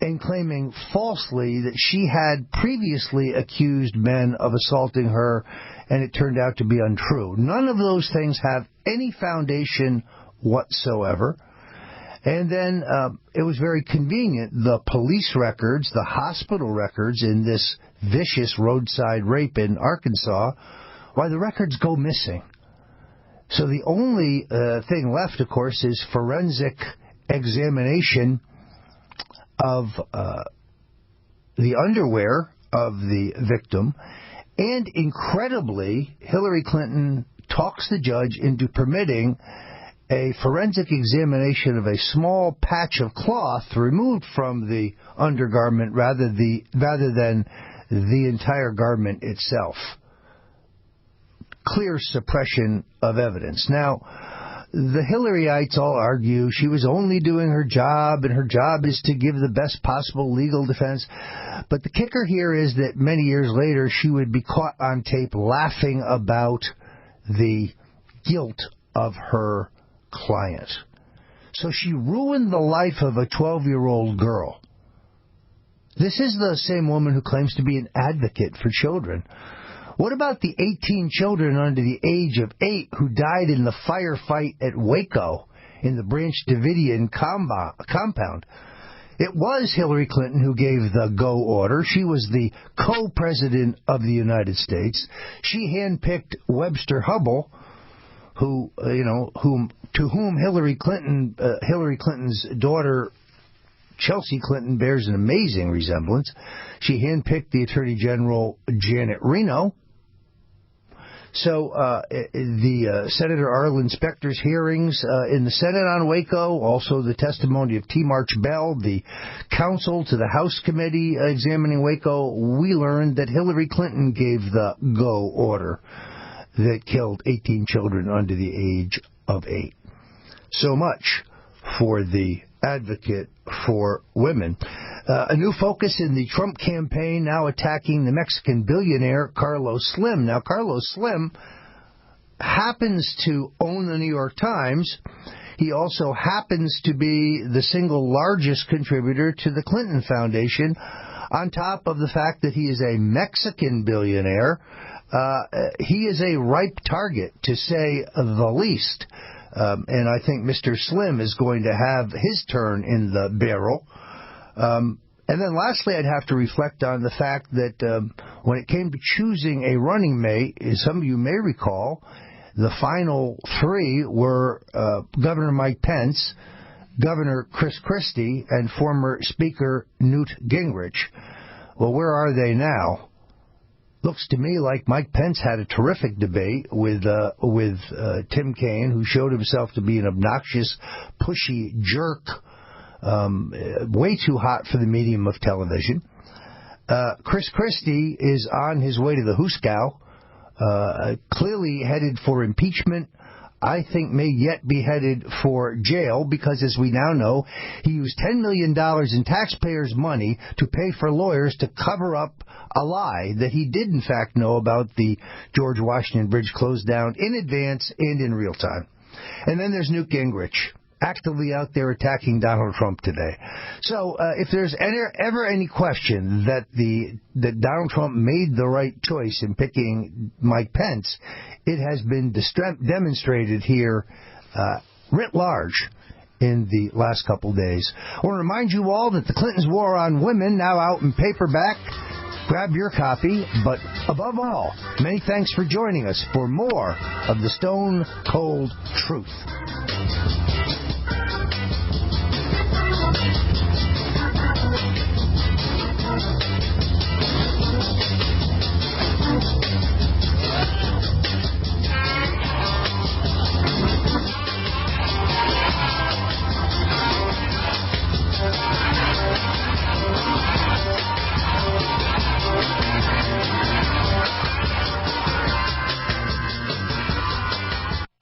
and claiming falsely that she had previously accused men of assaulting her, and it turned out to be untrue. None of those things have any foundation whatsoever. And then it was very convenient, the police records, the hospital records in this vicious roadside rape in Arkansas, why the records go missing. So the only thing left, of course, is forensic examination of the underwear of the victim. And incredibly, Hillary Clinton talks the judge into permitting a forensic examination of a small patch of cloth removed from the undergarment rather than the entire garment itself. Clear suppression of evidence. Now, the Hillaryites all argue she was only doing her job, and her job is to give the best possible legal defense. But the kicker here is that many years later, she would be caught on tape laughing about the guilt of her client. So she ruined the life of a 12-year-old girl. This is the same woman who claims to be an advocate for children. What about the 18 children under the age of 8 who died in the firefight at Waco in the Branch Davidian compound? It was Hillary Clinton who gave the go order. She was the co-president of the United States. She handpicked Webster Hubbell, to whom Hillary Clinton's daughter Chelsea Clinton bears an amazing resemblance. She handpicked the Attorney General Janet Reno. So the Senator Arlen Specter's hearings in the Senate on Waco, also the testimony of T. March Bell, the counsel to the House Committee examining Waco, we learned that Hillary Clinton gave the go order that killed 18 children under the age of 8. So much for the advocate for women. A new focus in the Trump campaign now attacking the Mexican billionaire Carlos Slim. Now, Carlos Slim happens to own the New York Times. He also happens to be the single largest contributor to the Clinton Foundation, on top of the fact that he is a Mexican billionaire. He is a ripe target, to say the least. And I think Mr. Slim is going to have his turn in the barrel. And then lastly, I'd have to reflect on the fact that when it came to choosing a running mate, as some of you may recall, the final three were Governor Mike Pence, Governor Chris Christie, and former Speaker Newt Gingrich. Well, where are they now? Looks to me like Mike Pence had a terrific debate with Tim Kaine, who showed himself to be an obnoxious, pushy jerk, way too hot for the medium of television. Chris Christie is on his way to the Hooskow, clearly headed for impeachment. I think may yet be headed for jail because, as we now know, he used $10 million in taxpayers' money to pay for lawyers to cover up a lie that he did, in fact, know about the George Washington Bridge closed down in advance and in real time. And then there's Newt Gingrich, actively out there attacking Donald Trump today. So if there's ever any question that Donald Trump made the right choice in picking Mike Pence, it has been demonstrated here writ large in the last couple days. I want to remind you all that the Clintons' War on Women, now out in paperback. Grab your copy, but above all, many thanks for joining us for more of the Stone Cold Truth.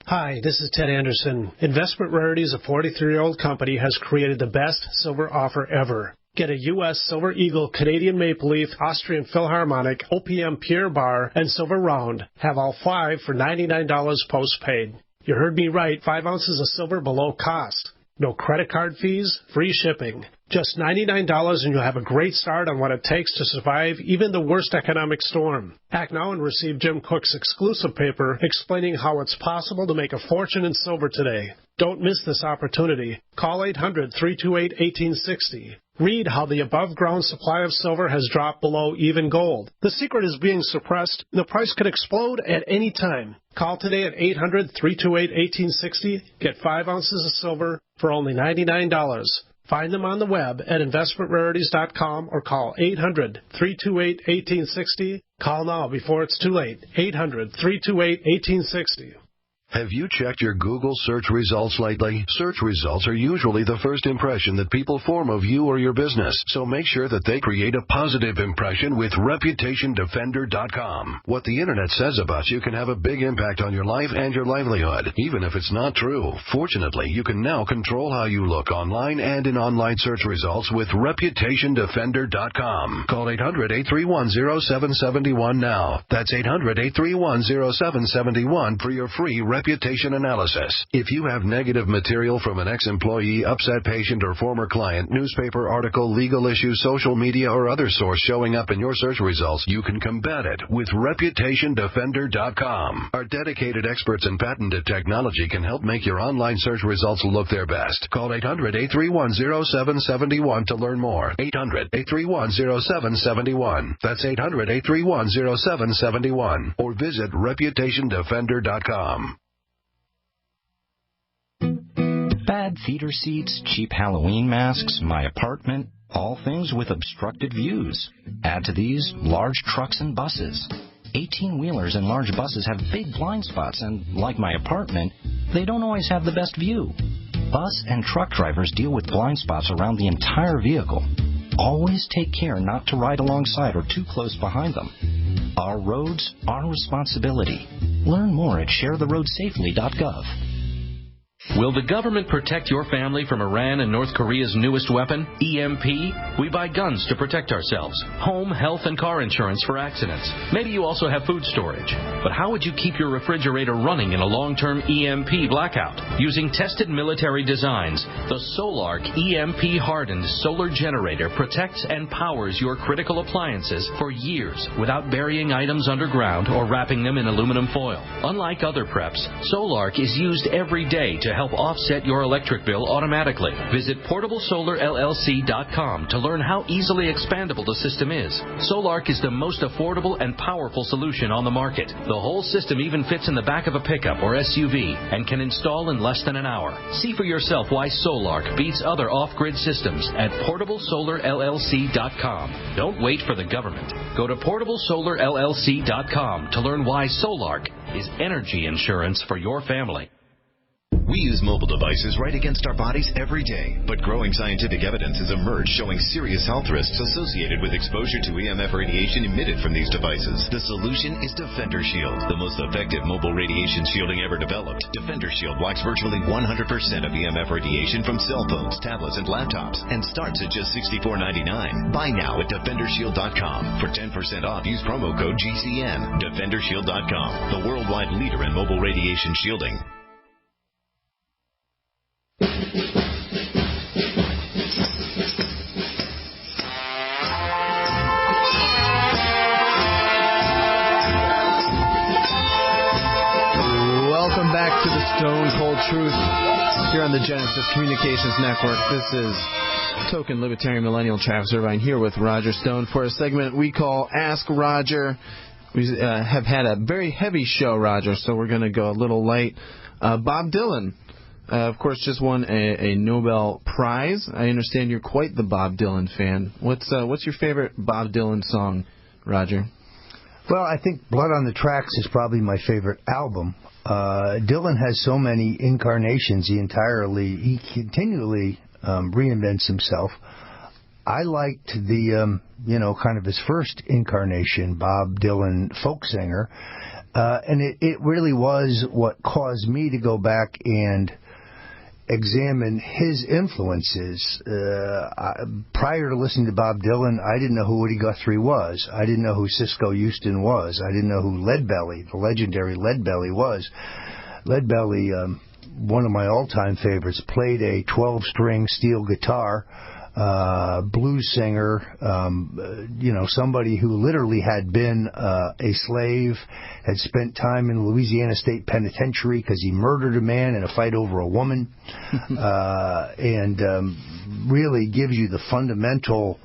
Hi, this is Ted Anderson. Investment Rarities, a 43-year-old company, has created the best silver offer ever. Get a U.S. Silver Eagle, Canadian Maple Leaf, Austrian Philharmonic, OPM Pierre Bar, and Silver Round. Have all 5 for $99 post-paid. You heard me right, 5 ounces of silver below cost. No credit card fees, free shipping. Just $99 and you'll have a great start on what it takes to survive even the worst economic storm. Act now and receive Jim Cook's exclusive paper explaining how it's possible to make a fortune in silver today. Don't miss this opportunity. Call 800-328-1860. Read how the above-ground supply of silver has dropped below even gold. The secret is being suppressed. The price could explode at any time. Call today at 800-328-1860. Get 5 ounces of silver for only $99. Find them on the web at investmentrarities.com or call 800-328-1860. Call now before it's too late. 800-328-1860. Have you checked your Google search results lately? Search results are usually the first impression that people form of you or your business, so make sure that they create a positive impression with ReputationDefender.com. What the Internet says about you can have a big impact on your life and your livelihood, even if it's not true. Fortunately, you can now control how you look online and in online search results with ReputationDefender.com. Call 800-831-0771 now. That's 800-831-0771 for your free reputation analysis. If you have negative material from an ex-employee, upset patient, or former client, newspaper article, legal issue, social media, or other source showing up in your search results, you can combat it with ReputationDefender.com. Our dedicated experts in patented technology can help make your online search results look their best. Call 800-831-0771 to learn more. 800-831-0771. That's 800-831-0771. Or visit ReputationDefender.com. Bad theater seats, cheap Halloween masks, my apartment, all things with obstructed views. Add to these large trucks and buses. 18-wheelers and large buses have big blind spots, and like my apartment, they don't always have the best view. Bus and truck drivers deal with blind spots around the entire vehicle. Always take care not to ride alongside or too close behind them. Our roads, our responsibility. Learn more at sharetheroadsafely.gov. Will the government protect your family from Iran and North Korea's newest weapon, EMP? We buy guns to protect ourselves, home, health, and car insurance for accidents. Maybe you also have food storage. But how would you keep your refrigerator running in a long-term EMP blackout? Using tested military designs, the Solarc EMP-hardened solar generator protects and powers your critical appliances for years without burying items underground or wrapping them in aluminum foil. Unlike other preps, Solarc is used every day to help offset your electric bill automatically. Visit PortableSolarLLC.com to learn how easily expandable the system is. Solarc is the most affordable and powerful solution on the market. The whole system even fits in the back of a pickup or SUV and can install in less than an hour. See for yourself why Solarc beats other off-grid systems at PortableSolarLLC.com. Don't wait for the government. Go to PortableSolarLLC.com to learn why Solarc is energy insurance for your family. We use mobile devices right against our bodies every day, but growing scientific evidence has emerged showing serious health risks associated with exposure to EMF radiation emitted from these devices. The solution is Defender Shield, the most effective mobile radiation shielding ever developed. Defender Shield blocks virtually 100% of EMF radiation from cell phones, tablets, and laptops, and starts at just $64.99. Buy now at DefenderShield.com. For 10% off, use promo code GCN. DefenderShield.com, the worldwide leader in mobile radiation shielding. Welcome back to the Stone Cold Truth here on the Genesis Communications Network. This is Token Libertarian Millennial Travis Irvine here with Roger Stone for a segment we call Ask Roger. We have had a very heavy show, Roger, so we're going to go a little light. Bob Dylan, of course, just won a Nobel Prize. I understand you're quite the Bob Dylan fan. What's your favorite Bob Dylan song, Roger? Well, I think Blood on the Tracks is probably my favorite album. Dylan has so many incarnations. He continually reinvents himself. I liked the, kind of his first incarnation, Bob Dylan folk singer. And it really was what caused me to go back and examine his influences. Prior to listening to Bob Dylan, I didn't know who Woody Guthrie was. I didn't know who Cisco Houston was. I didn't know who Leadbelly, the legendary Leadbelly, was. Leadbelly, one of my all-time favorites, played a 12-string steel guitar, blues singer, somebody who literally had been a slave, had spent time in Louisiana State Penitentiary because he murdered a man in a fight over a woman, and really gives you the fundamental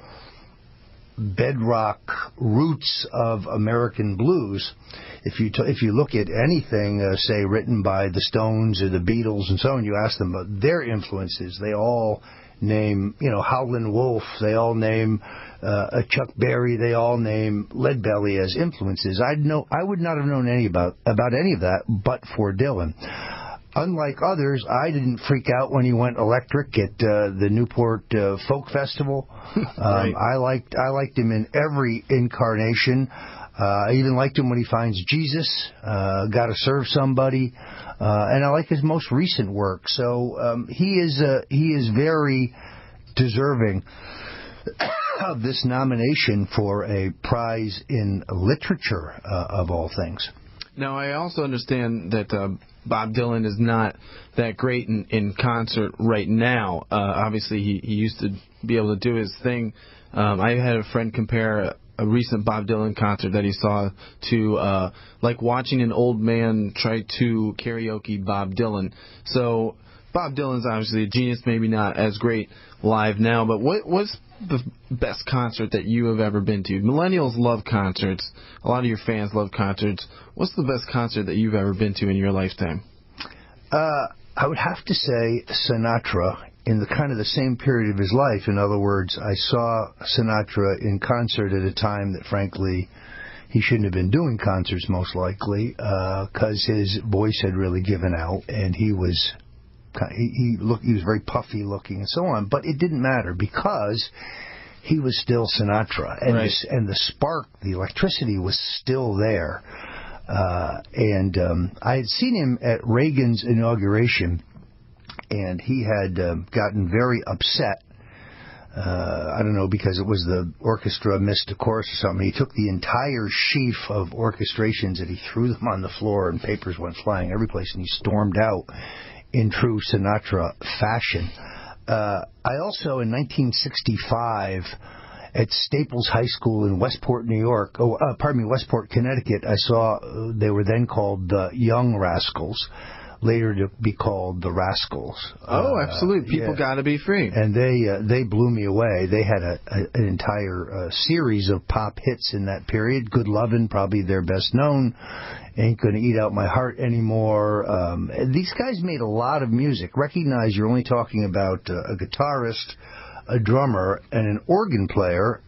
bedrock roots of American blues. If you look at anything, say, written by the Stones or the Beatles and so on, you ask them about their influences, they all name, Howlin' Wolf, they all name Chuck Berry, they all name Leadbelly as influences. I would not have known about any of that but for Dylan. Unlike others, I didn't freak out when he went electric at the Newport Folk Festival. Right. I liked him in every incarnation. I even liked him when he finds Jesus, Gotta Serve Somebody, and I like his most recent work. So he is very deserving of this nomination for a prize in literature, of all things. Now, I also understand that Bob Dylan is not that great in concert right now. Obviously, he used to be able to do his thing. I had a friend compare a recent Bob Dylan concert that he saw to like watching an old man try to karaoke Bob Dylan. So Bob Dylan's obviously a genius, maybe not as great live now, but what's the best concert that you have ever been to? Millennials love concerts. A lot of your fans love concerts. What's the best concert that you've ever been to in your lifetime? I would have to say Sinatra in the kind of the same period of his life. In other words, I saw Sinatra in concert at a time that, frankly, he shouldn't have been doing concerts, most likely, because his voice had really given out, and he was very puffy looking and so on. But it didn't matter because he was still Sinatra, and right. And the spark, the electricity was still there. And I had seen him at Reagan's inauguration and he had gotten very upset. I don't know, because it was the orchestra missed a chorus or something. He took the entire sheaf of orchestrations and he threw them on the floor, and papers went flying every place, and he stormed out in true Sinatra fashion. I also, in 1965, at Staples High School in Westport, Westport, Connecticut, I saw they were then called the Young Rascals, later to be called the Rascals. Oh, absolutely. People got to be free. And they blew me away. They had an entire series of pop hits in that period. Good Lovin', probably their best known. Ain't Gonna Eat Out My Heart Anymore. These guys made a lot of music. Recognize you're only talking about a guitarist, a drummer, and an organ player.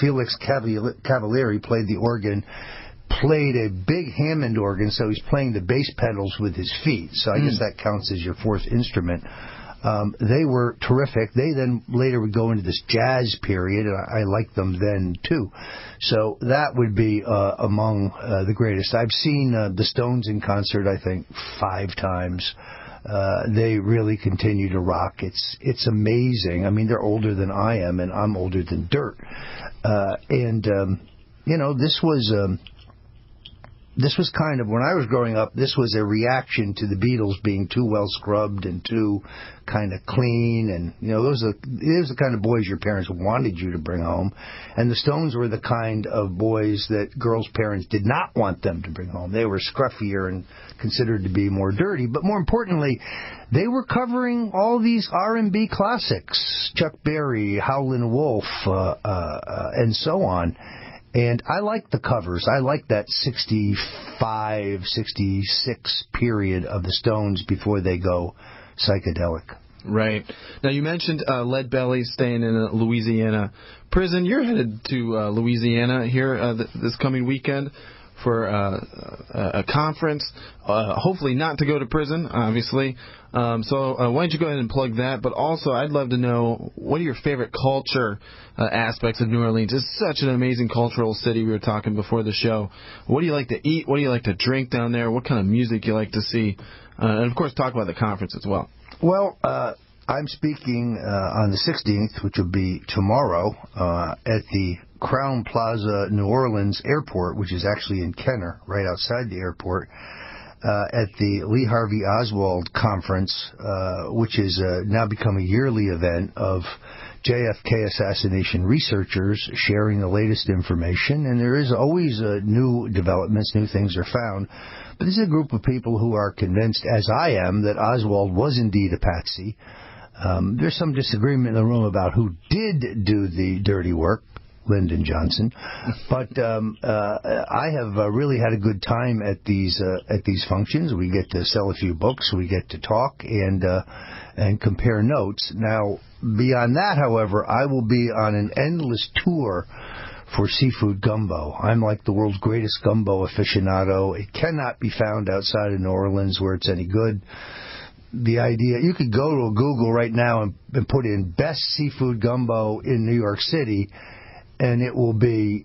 Felix Cavalieri played the organ, played a big Hammond organ, so he's playing the bass pedals with his feet. So I guess that counts as your fourth instrument. They were terrific. They then later would go into this jazz period, and I liked them then too. So that would be among the greatest. I've seen the Stones in concert, I think, 5 times. They really continue to rock. It's amazing. I mean, they're older than I am, and I'm older than dirt. This was kind of, when I was growing up, this was a reaction to the Beatles being too well scrubbed and too kind of clean. And, those are the kind of boys your parents wanted you to bring home. And the Stones were the kind of boys that girls' parents did not want them to bring home. They were scruffier and considered to be more dirty. But more importantly, they were covering all these R&B classics, Chuck Berry, Howlin' Wolf, and so on. And I like the covers. I like that 65, 66 period of the Stones before they go psychedelic. Right. Now, you mentioned Lead Belly staying in a Louisiana prison. You're headed to Louisiana here this coming weekend for a conference, hopefully not to go to prison, obviously. So why don't you go ahead and plug that? But also, I'd love to know, what are your favorite culture aspects of New Orleans? It's such an amazing cultural city. We were talking before the show. What do you like to eat? What do you like to drink down there? What kind of music you like to see? And, of course, talk about the conference as well. Well, I'm speaking on the 16th, which will be tomorrow, at the Crown Plaza New Orleans Airport, which is actually in Kenner, right outside the airport, at the Lee Harvey Oswald Conference, which is now become a yearly event of JFK assassination researchers sharing the latest information. And there is always new developments, new things are found. But this is a group of people who are convinced, as I am, that Oswald was indeed a patsy. There's some disagreement in the room about who did do the dirty work, Lyndon Johnson, but I have really had a good time at these functions. We get to sell a few books, we get to talk and compare notes. Now, beyond that, however, I will be on an endless tour for seafood gumbo. I'm like the world's greatest gumbo aficionado. It cannot be found outside of New Orleans where it's any good. The idea, you could go to Google right now and put in best seafood gumbo in New York City, and it'll be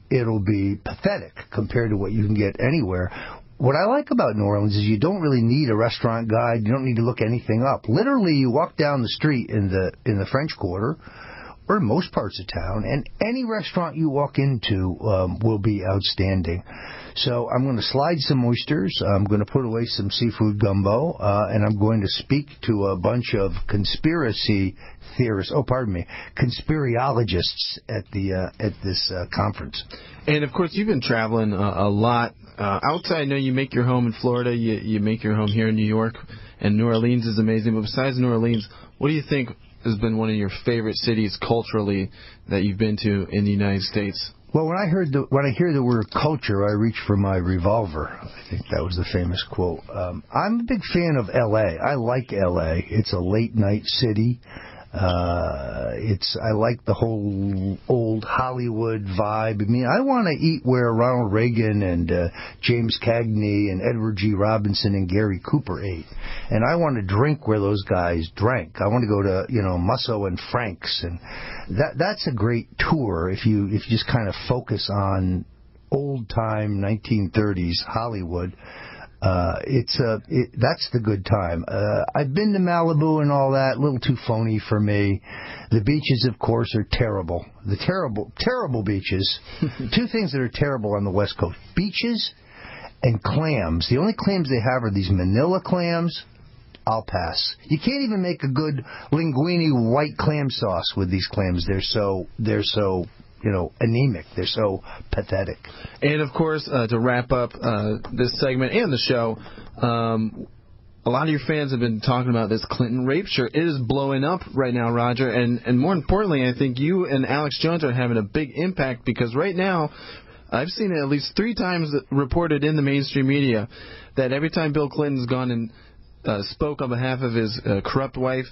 pathetic compared to what you can get anywhere. What I like about New Orleans is you don't really need a restaurant guide. You don't need to look anything up. Literally, you walk down the street in the French Quarter, or in most parts of town, and any restaurant you walk into will be outstanding. So I'm going to slide some oysters, I'm going to put away some seafood gumbo, and I'm going to speak to a bunch of conspiracy theorists, conspiriologists at this conference. And, of course, you've been traveling a lot. Outside, I know you make your home in Florida, you make your home here in New York, and New Orleans is amazing. But besides New Orleans, what do you think has been one of your favorite cities culturally that you've been to in the United States? Well, when I hear the word culture, I reach for my revolver. I think that was the famous quote. I'm a big fan of L.A. I like L.A. It's a late night city. I like the whole old Hollywood vibe. I mean, I want to eat where Ronald Reagan and James Cagney and Edward G. Robinson and Gary Cooper ate. And I want to drink where those guys drank. I want to go to, Musso and Frank's, and that's a great tour if you just kind of focus on old time 1930s Hollywood. That's the good time. I've been to Malibu and all that, a little too phony for me. The beaches, of course, are terrible. The terrible beaches. Two things that are terrible on the West Coast: beaches and clams. The only clams they have are these Manila clams. I'll pass. You can't even make a good linguine white clam sauce with these clams. They're so anemic. They're so pathetic. And, of course, to wrap up this segment and the show, a lot of your fans have been talking about this Clinton rape shirt. It is blowing up right now, Roger. And more importantly, I think you and Alex Jones are having a big impact because right now, I've seen it at least 3 times reported in the mainstream media that every time Bill Clinton's gone and spoke on behalf of his corrupt wife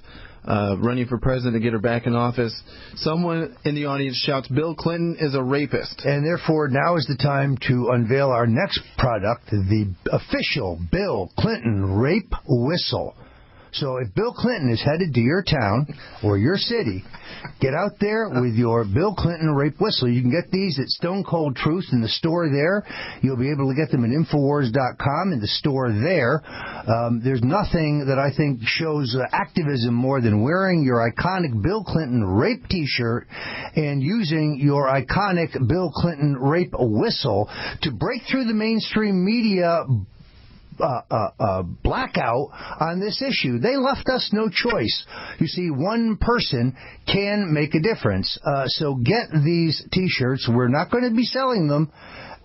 running for president to get her back in office, someone in the audience shouts, "Bill Clinton is a rapist." And therefore, now is the time to unveil our next product, the official Bill Clinton rape whistle. So if Bill Clinton is headed to your town or your city, get out there with your Bill Clinton rape whistle. You can get these at Stone Cold Truth in the store there. You'll be able to get them at Infowars.com in the store there. There's nothing that I think shows activism more than wearing your iconic Bill Clinton rape T-shirt and using your iconic Bill Clinton rape whistle to break through the mainstream media blackout on this issue. They left us no choice. You see, one person can make a difference. So get these T-shirts. We're not going to be selling them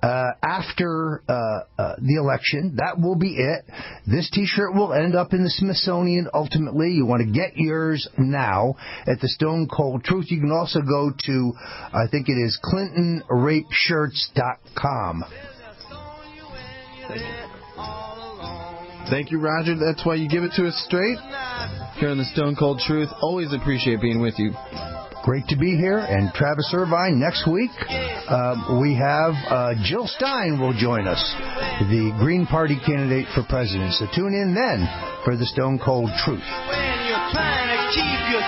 after the election. That will be it. This T-shirt will end up in the Smithsonian ultimately. You want to get yours now at the Stone Cold Truth. You can also go to, I think it is ClintonRapeShirts.com. Thank you, Roger. That's why you give it to us straight. Here on the Stone Cold Truth. Always appreciate being with you. Great to be here. And Travis Irvine, next week, we have Jill Stein will join us, the Green Party candidate for president. So tune in then for the Stone Cold Truth. When you're trying to keep your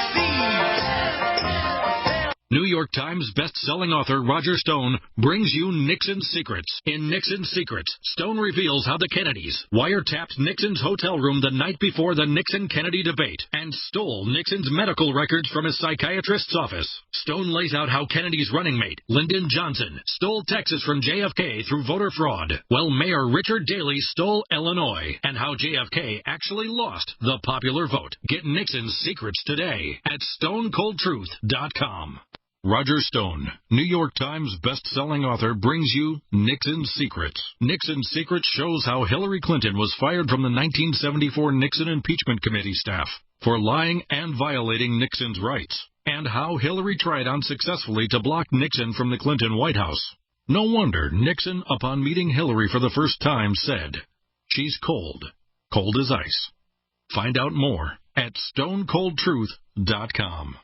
New York Times best-selling author Roger Stone brings you Nixon's Secrets. In Nixon's Secrets, Stone reveals how the Kennedys wiretapped Nixon's hotel room the night before the Nixon-Kennedy debate and stole Nixon's medical records from his psychiatrist's office. Stone lays out how Kennedy's running mate, Lyndon Johnson, stole Texas from JFK through voter fraud, while Mayor Richard Daley stole Illinois, and how JFK actually lost the popular vote. Get Nixon's Secrets today at StoneColdTruth.com. Roger Stone, New York Times best-selling author, brings you Nixon's Secrets. Nixon's Secrets shows how Hillary Clinton was fired from the 1974 Nixon Impeachment Committee staff for lying and violating Nixon's rights, and how Hillary tried unsuccessfully to block Nixon from the Clinton White House. No wonder Nixon, upon meeting Hillary for the first time, said, "She's cold, cold as ice." Find out more at StoneColdTruth.com.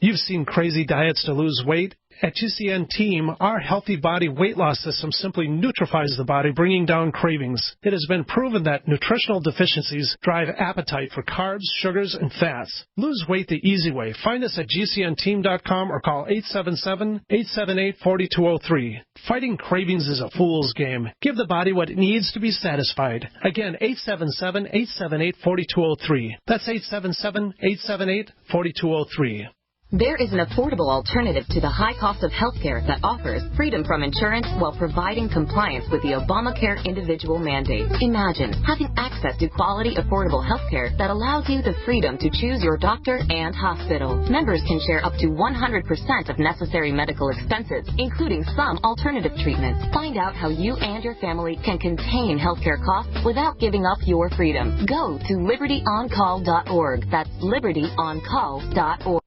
You've seen crazy diets to lose weight. At GCN Team, our healthy body weight loss system simply neutralizes the body, bringing down cravings. It has been proven that nutritional deficiencies drive appetite for carbs, sugars, and fats. Lose weight the easy way. Find us at GCNteam.com or call 877-878-4203. Fighting cravings is a fool's game. Give the body what it needs to be satisfied. Again, 877-878-4203. That's 877-878-4203. There is an affordable alternative to the high cost of healthcare that offers freedom from insurance while providing compliance with the Obamacare individual mandate. Imagine having access to quality, affordable healthcare that allows you the freedom to choose your doctor and hospital. Members can share up to 100% of necessary medical expenses, including some alternative treatments. Find out how you and your family can contain healthcare costs without giving up your freedom. Go to libertyoncall.org. That's libertyoncall.org.